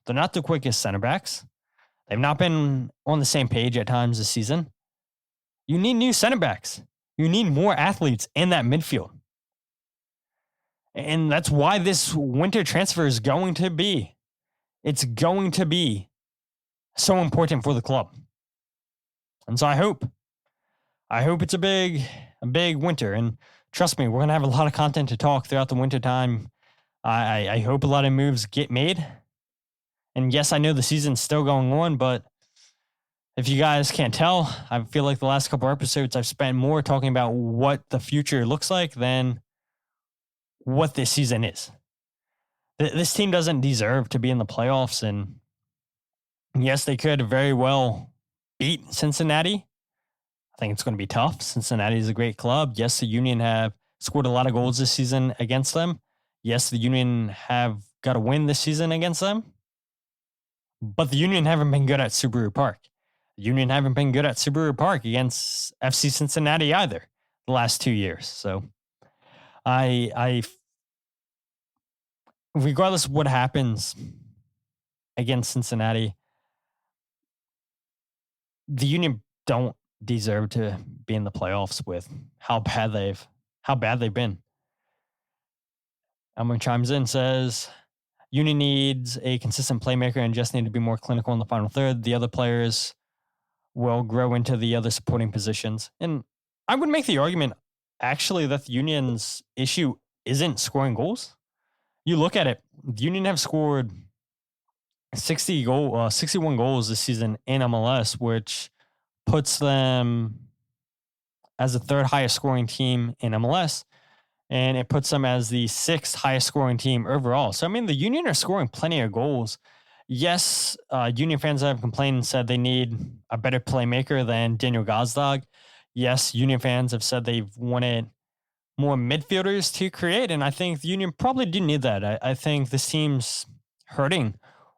They're not the quickest center backs. They've not been on the same page at times this season. You need new center backs. You need more athletes in that midfield. And that's why this winter transfer is going to be so important for the club. And so I hope it's a big winter. And trust me, we're going to have a lot of content to talk throughout the winter time. I hope a lot of moves get made. And yes, I know the season's still going on, but if you guys can't tell, I feel like the last couple episodes I've spent more talking about what the future looks like than what this season is. This team doesn't deserve to be in the playoffs, and yes, they could very well beat Cincinnati. I think it's going to be tough. Cincinnati is a great club. Yes, the Union have scored a lot of goals this season against them. Yes, the Union have got a win this season against them. But the Union haven't been good at Subaru Park. The Union haven't been good at Subaru Park against FC Cincinnati either the last 2 years. So I regardless of what happens against Cincinnati, the Union don't deserve to be in the playoffs with how bad they've been. Elmer chimes in, says, Union needs a consistent playmaker and just need to be more clinical in the final third. The other players will grow into the other supporting positions. And I would make the argument actually that the Union's issue isn't scoring goals. You look at it, the Union have scored 61 goals this season in MLS, which puts them as the third highest scoring team in MLS, and it puts them as the sixth highest scoring team overall. So, I mean, the Union are scoring plenty of goals. Yes, Union fans have complained and said they need a better playmaker than Daniel Gazdag. Yes, Union fans have said they've wanted more midfielders to create, and I think the Union probably do need that. I think this team's hurting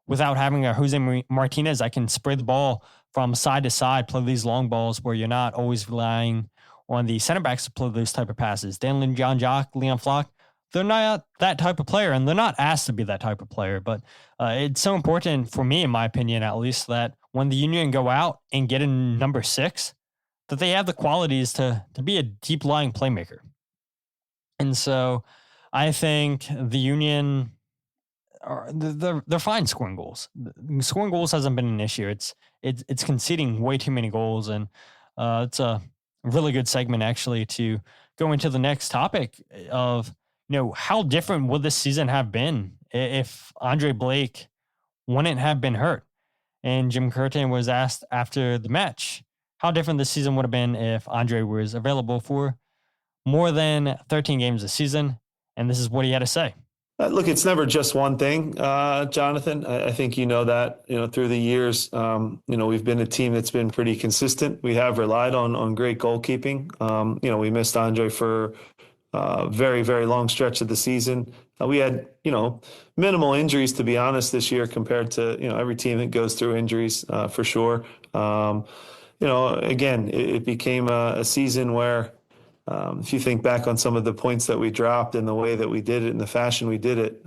without having a Jose Martinez. I can spray the ball from side to side, play these long balls where you're not always relying on the center backs to play those type of passes. Danlin, John Jock, Leon Flock, they're not that type of player, and they're not asked to be that type of player. But it's so important for me, in my opinion, at least, that when the Union go out and get in number 6, that they have the qualities to be a deep lying playmaker. And so I think the Union they're fine scoring goals. Scoring goals hasn't been an issue. It's conceding way too many goals, and it's a really good segment actually to go into the next topic of how different would this season have been if Andre Blake wouldn't have been hurt. And Jim Curtin was asked after the match how different this season would have been if Andre was available for more than 13 games this season, and this is what he had to say. Look, it's never just one thing, Jonathan. I think that, through the years, we've been a team that's been pretty consistent. We have relied on great goalkeeping. We missed Andre for a very, very long stretch of the season. We had, minimal injuries, to be honest, this year compared to, every team that goes through injuries for sure. Again, it became a season where, if you think back on some of the points that we dropped and the way that we did it and the fashion we did it,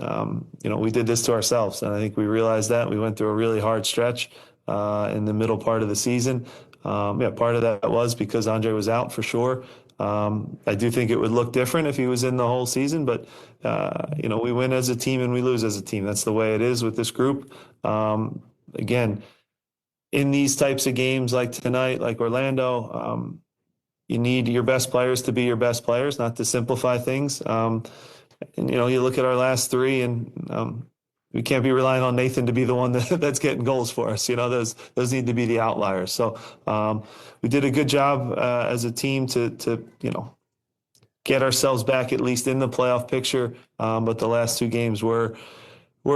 we did this to ourselves. And I think we realized that. We went through a really hard stretch in the middle part of the season. Part of that was because Andre was out for sure. I do think it would look different if he was in the whole season, but, we win as a team and we lose as a team. That's the way it is with this group. Again, in these types of games like tonight, like Orlando, you need your best players to be your best players, not to simplify things. And, you look at our last 3 and we can't be relying on Nathan to be the one that's getting goals for us. Those need to be the outliers. So we did a good job as a team to get ourselves back at least in the playoff picture. But the last 2 games were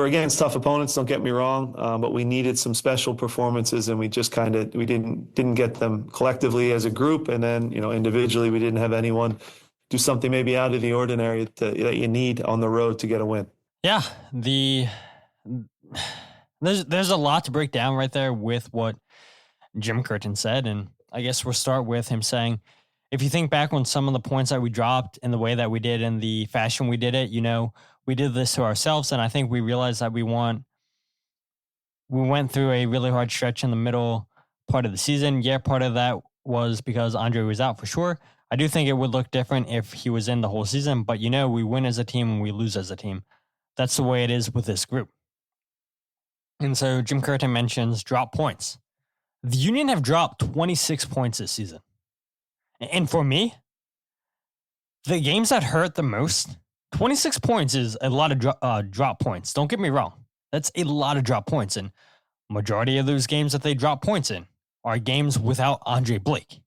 against tough opponents, don't get me wrong, but we needed some special performances, and we just we didn't get them collectively as a group, and then individually we didn't have anyone do something maybe out of the ordinary that you need on the road to get a win. Yeah, there's a lot to break down right there with what Jim Curtin said, and I guess we'll start with him saying, if you think back on some of the points that we dropped and the way that we did and the fashion we did it, we did this to ourselves, and I think we realized that we went through a really hard stretch in the middle part of the season. Yeah, part of that was because Andre was out for sure. I do think it would look different if he was in the whole season, but we win as a team and we lose as a team. That's the way it is with this group. And so Jim Curtin mentions drop points. The Union have dropped 26 points this season. And for me, the games that hurt the most, 26 points is a lot of drop points. Don't get me wrong. That's a lot of drop points. And majority of those games that they drop points in are games without Andre Blake.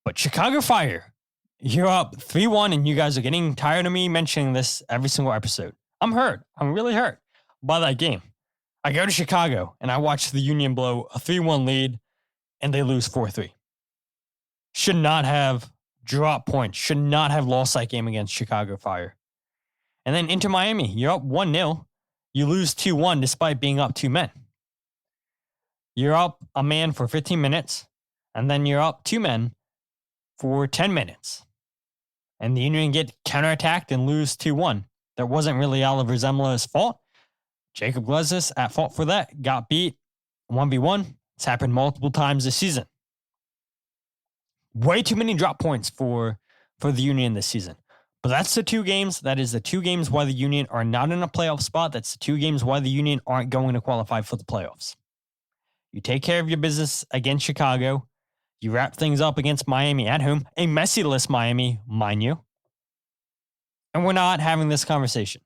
But Chicago Fire, you're up 3-1, and you guys are getting tired of me mentioning this every single episode. I'm hurt. I'm really hurt by that game. I go to Chicago, and I watch the Union blow a 3-1 lead, and they lose 4-3. Should not have dropped points. Should not have lost that game against Chicago Fire. And then into Miami, you're up 1-0. You lose 2-1 despite being up 2 men. You're up a man for 15 minutes, and then you're up 2 men for 10 minutes. And the Union get counterattacked and lose 2-1. That wasn't really Oliver Zemla's fault. Jacob Glesnes at fault for that. Got beat 1v1. It's happened multiple times this season. Way too many drop points for the Union this season. But that's the 2 games. That is the 2 games why the Union are not in a playoff spot. That's the 2 games why the Union aren't going to qualify for the playoffs. You take care of your business against Chicago. You wrap things up against Miami at home, a messy-less Miami, mind you. And we're not having this conversation.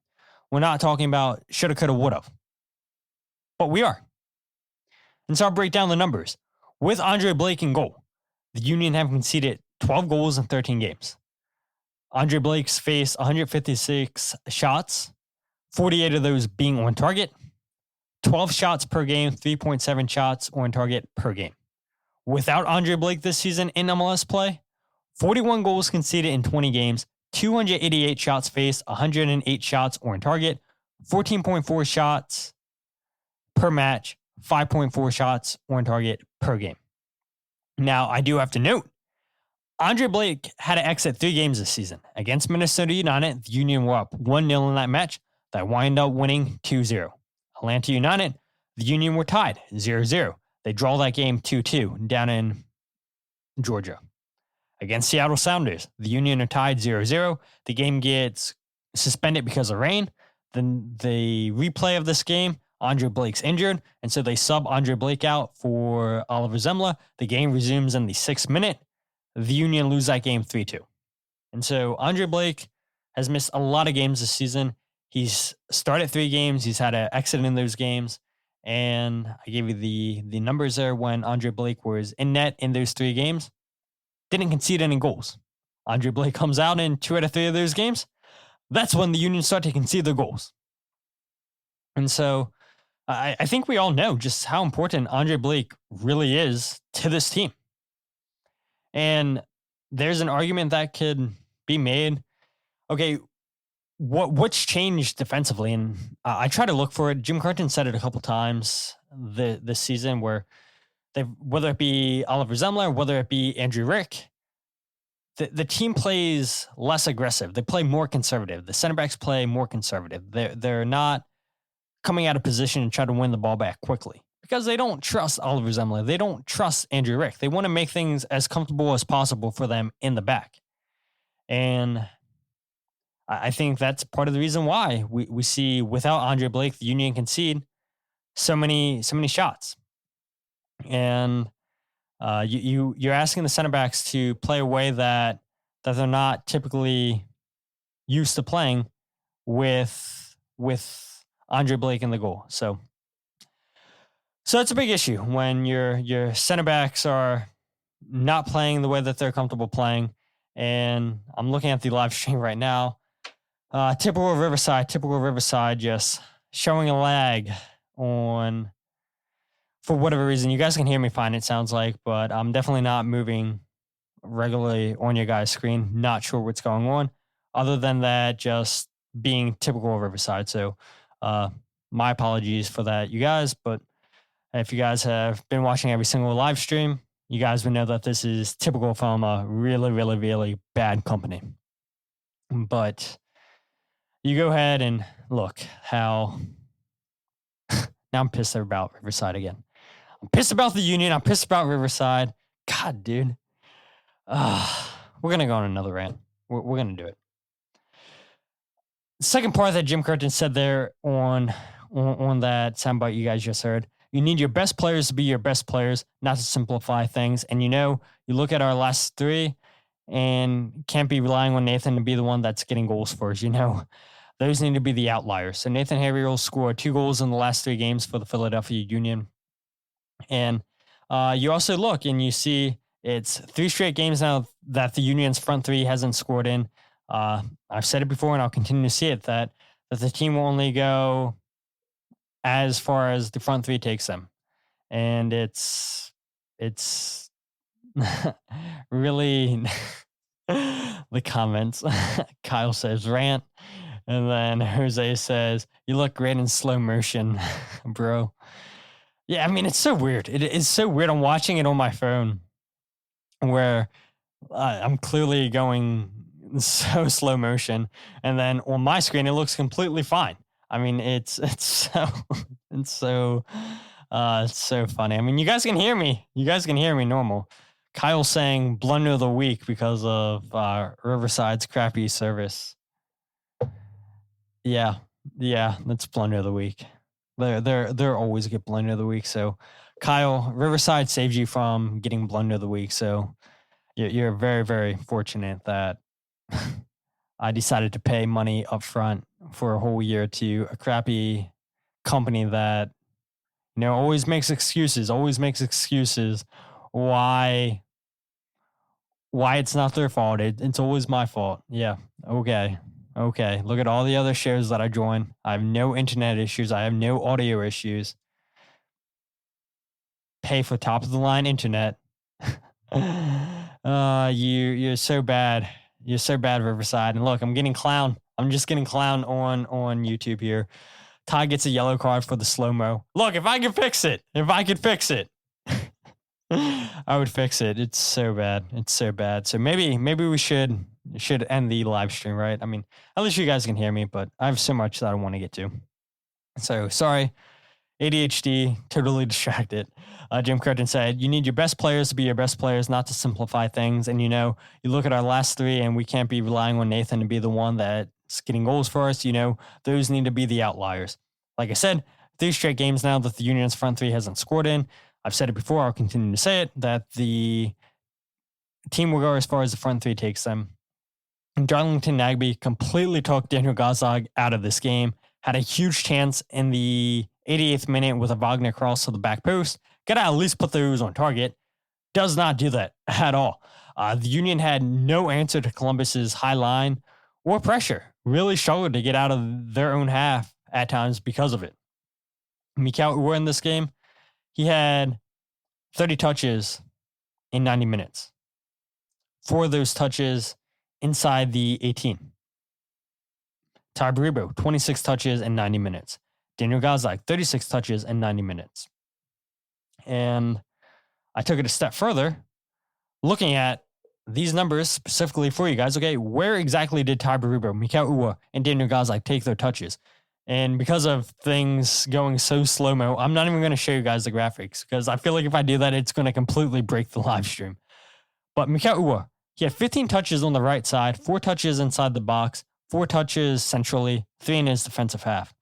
We're not talking about shoulda, coulda, woulda. But we are. And so I'll break down the numbers. With Andre Blake in goal, the Union have conceded 12 goals in 13 games. Andre Blake's faced 156 shots, 48 of those being on target, 12 shots per game, 3.7 shots on target per game. Without Andre Blake this season in MLS play, 41 goals conceded in 20 games, 288 shots faced, 108 shots on target, 14.4 shots per match, 5.4 shots on target per game. Now, I do have to note, Andre Blake had to exit 3 games this season. Against Minnesota United, the Union were up 1-0 in that match. They wind up winning 2-0. Atlanta United, the Union were tied 0-0. They draw that game 2-2 down in Georgia. Against Seattle Sounders, the Union are tied 0-0. The game gets suspended because of rain. Then the replay of this game, Andre Blake's injured, and so they sub Andre Blake out for Oliver Zembla. The game resumes in the 6th minute. The Union lose that game 3-2. And so Andre Blake has missed a lot of games this season. He's started 3 games. He's had an exit in those games. And I gave you the numbers there when Andre Blake was in net in those 3 games. Didn't concede any goals. Andre Blake comes out in 2 out of 3 of those games. That's when the Union start to concede their goals. And so I think we all know just how important Andre Blake really is to this team. And there's an argument that could be made. Okay, what's changed defensively? And I try to look for it. Jim Curtin said it a couple times this season where whether it be Oliver Zembla, whether it be Andrew Rick, the team plays less aggressive. They play more conservative. The center backs play more conservative. They're not coming out of position and try to win the ball back quickly because they don't trust Oliver Zembla. They don't trust Andrew Rick. They want to make things as comfortable as possible for them in the back. And I think that's part of the reason why we see without Andre Blake, the Union concede so many shots. And you're asking the center backs to play a way that they're not typically used to playing with Andre Blake in the goal. So it's a big issue when your center backs are not playing the way that they're comfortable playing. And I'm looking at the live stream right now. Typical Riverside just showing a lag on, for whatever reason. You guys can hear me fine, it sounds like, but I'm definitely not moving regularly on your guys' screen. Not sure what's going on. Other than that, just being typical Riverside. So my apologies for that, you guys. But if you guys have been watching every single live stream, you guys would know that this is typical from a really, really, really bad company. But you go ahead and look how now I'm pissed about Riverside again. I'm pissed about the Union. I'm pissed about Riverside. God, dude. We're going to go on another rant. We're going to do it. Second part that Jim Curtin said there on that soundbite you guys just heard. You need your best players to be your best players, not to simplify things. And you look at our last 3 and can't be relying on Nathan to be the one that's getting goals for us. Those need to be the outliers. So Nathan Haverhill scored 2 goals in the last 3 games for the Philadelphia Union. And you also look and you see it's 3 straight games now that the Union's front 3 hasn't scored in. I've said it before and I'll continue to see it, that the team will only go as far as the front 3 takes them. And it's really the comments. Kyle says rant. And then Jose says, you look great in slow motion, bro. Yeah, I mean, it's so weird. It is so weird. I'm watching it on my phone where I'm clearly going so slow motion. And then on my screen, it looks completely fine. I mean, it's so funny. I mean, you guys can hear me. You guys can hear me normal. Kyle saying blunder of the week because of Riverside's crappy service. Yeah, that's blunder of the week. They're always get blunder of the week. So, Kyle, Riverside saved you from getting blunder of the week. So, you're very, very fortunate that I decided to pay money up front for a whole year to a crappy company that always makes excuses why it's not their fault. It's always my fault. Yeah. Okay. Look at all the other shows that I join. I have no internet issues. I have no audio issues. Pay for top of the line internet. You're so bad. You're so bad, Riverside. And look, I'm getting clown. I'm just getting clown on YouTube here. Todd gets a yellow card for the slow-mo. Look, if I could fix it, I would fix it. It's so bad. So maybe we should end the live stream, right? I mean, at least you guys can hear me, but I have so much that I want to get to. So sorry, ADHD, totally distracted. Jim Curtin said, you need your best players to be your best players, not to simplify things. And, you look at our last three and we can't be relying on Nathan to be the one that's getting goals for us. Those need to be the outliers. Like I said, 3 straight games now that the Union's front three hasn't scored in. I've said it before, I'll continue to say it, that the team will go as far as the front three takes them. And Darlington Nagbe completely took Daniel Gazdag out of this game, had a huge chance in the 88th minute with a Wagner cross to the back post. Got to at least put those on target. Does not do that at all. The Union had no answer to Columbus's high line or pressure. Really struggled to get out of their own half at times because of it. Mikal Uwe in this game, he had 30 touches in 90 minutes. 4 of those touches inside the 18. Ty Baribo, 26 touches in 90 minutes. Daniel Gazdag, 36 touches in 90 minutes. And I took it a step further, looking at these numbers specifically for you guys. Okay, where exactly did Ty Baribo, Mikal Uwe, and Daniel Gazdag take their touches? And because of things going so slow-mo, I'm not even going to show you guys the graphics because I feel like if I do that, it's going to completely break the live stream. But Mikal Uwe, he had 15 touches on the right side, 4 touches inside the box, 4 touches centrally, 3 in his defensive half.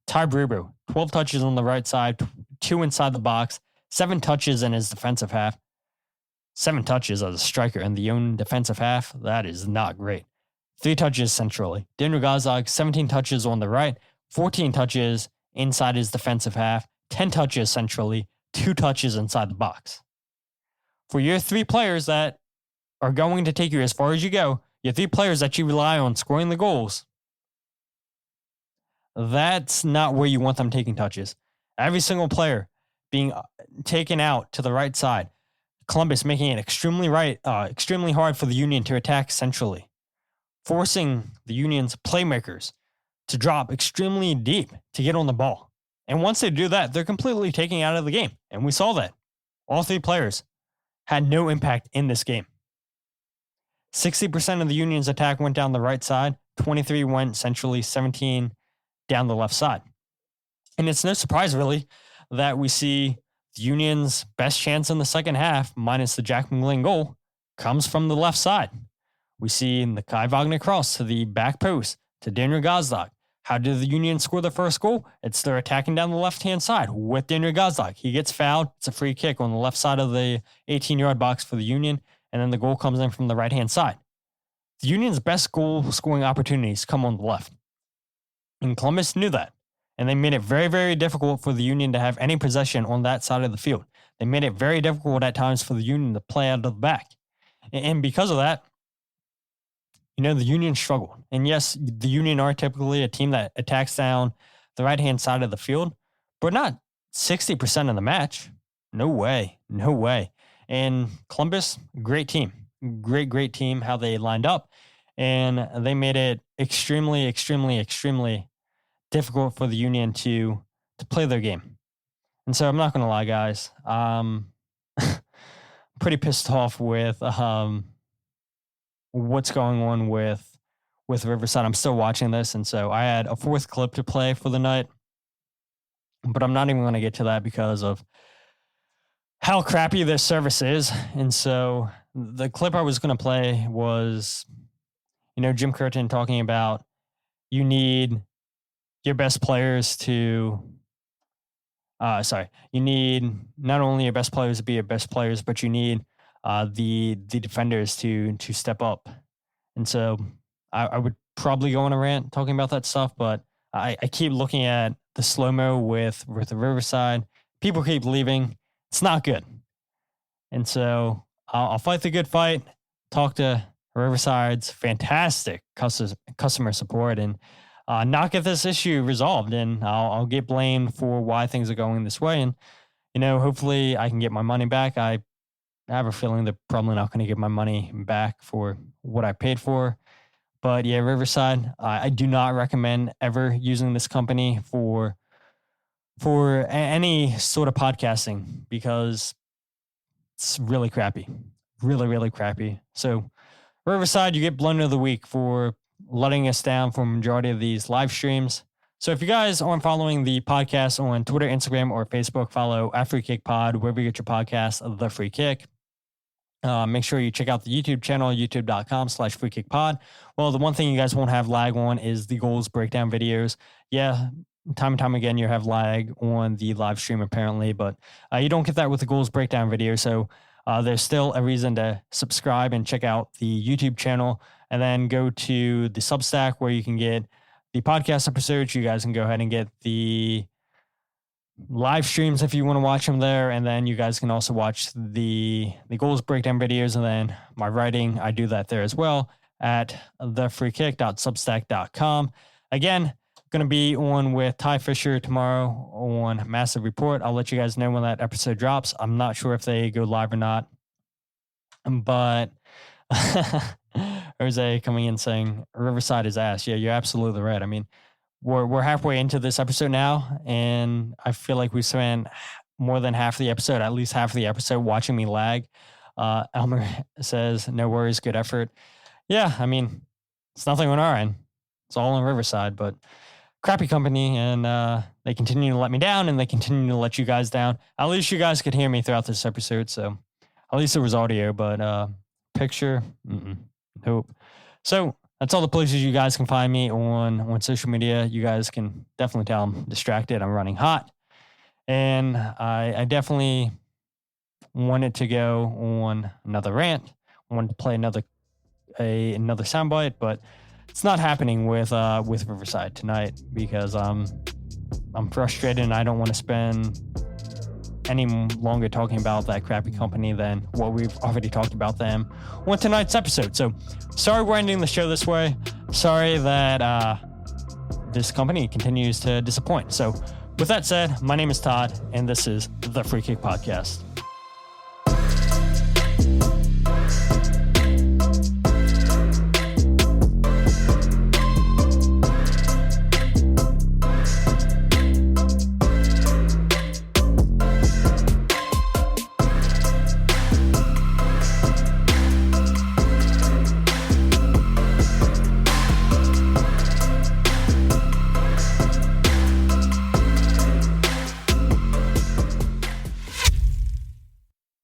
Ty Baribo, 12 touches on the right side, 2 inside the box, 7 touches in his defensive half. 7 touches as a striker in the own defensive half, that is not great. 3 touches centrally. Daniel Gazdag, 17 touches on the right, 14 touches inside his defensive half, 10 touches centrally, 2 touches inside the box. For your 3 players that are going to take you as far as you go, your 3 players that you rely on scoring the goals, that's not where you want them taking touches. Every single player being taken out to the right side. Columbus making it extremely hard for the Union to attack centrally, forcing the Union's playmakers to drop extremely deep to get on the ball. And once they do that, they're completely taking out of the game. And we saw that. All 3 players had no impact in this game. 60% of the Union's attack went down the right side, 23 went centrally, 17 down the left side. And it's no surprise, really, that we see the Union's best chance in the second half, minus the Jack McGlynn goal, comes from the left side. We see the Kai Wagner cross to the back post to Daniel Gazdag. How did the Union score the first goal? It's they're attacking down the left-hand side with Daniel Gazdag. He gets fouled. It's a free kick on the left side of the 18-yard box for the Union, and then the goal comes in from the right-hand side. The Union's best goal-scoring opportunities come on the left. And Columbus knew that. And they made it very, very difficult for the Union to have any possession on that side of the field. They made it very difficult at times for the Union to play out of the back. And because of that, the Union struggled. And yes, the Union are typically a team that attacks down the right-hand side of the field, but not 60% of the match. No way. And Columbus, great team. Great team, how they lined up. And they made it extremely, extremely, extremely difficult for the Union to play their game. And so I'm not going to lie, guys. Pretty pissed off with what's going on with Riverside. I'm still watching this, and so I had a 4th clip to play for the night, but I'm not even going to get to that because of how crappy their service is. And so the clip I was going to play was, Jim Curtin talking about you need your best players to, you need not only your best players to be your best players, but you need the defenders to step up. And so I would probably go on a rant talking about that stuff, but I keep looking at the slow-mo with the Riverside. People keep leaving. It's not good. And so I'll fight the good fight, talk to Riverside's fantastic customer support, and not get this issue resolved. And I'll get blamed for why things are going this way. And, hopefully I can get my money back. I have a feeling they're probably not going to get my money back for what I paid for. But yeah, Riverside, I do not recommend ever using this company for any sort of podcasting because it's really crappy. Really, really crappy. So Riverside, you get Blunder of the Week for letting us down for a majority of these live streams. So if you guys aren't following the podcast on Twitter, Instagram, or Facebook, follow @FreeKickPod, wherever you get your podcast, The Free Kick. Make sure you check out the YouTube channel, youtube.com/freekickpod. Well, the one thing you guys won't have lag on is the goals breakdown videos. Yeah, time and time again, you have lag on the live stream apparently, but you don't get that with the goals breakdown video. So there's still a reason to subscribe and check out the YouTube channel, and then go to the Substack where you can get the podcast episodes. You guys can go ahead and get the live streams if you want to watch them there, and then you guys can also watch the goals breakdown videos, and then my writing, I do that there as well at thefreekick.substack.com. Again, going to be on with Ty Fisher tomorrow on Massive Report. I'll let you guys know when that episode drops. I'm not sure if they go live or not, but Jose coming in saying Riverside is ass. Yeah, you're absolutely right. I mean, we're halfway into this episode now, and I feel like we spent more than half the episode, at least half of the episode, watching me lag. Elmer says, no worries, good effort. Yeah, I mean, it's nothing on our end. It's all on Riverside, but crappy company, and they continue to let me down, and they continue to let you guys down. At least you guys could hear me throughout this episode, so at least there was audio, but picture, nope. So that's all the places you guys can find me on social media. You guys can definitely tell I'm distracted. I'm running hot. And I definitely wanted to go on another rant. I wanted to play another soundbite, but it's not happening with Riverside tonight because I'm frustrated and I don't want to spend any longer talking about that crappy company than what we've already talked about them on tonight's episode. So sorry we're ending the show this way. Sorry that this company continues to disappoint. So with that said, my name is Todd, and this is The Free Kick Podcast.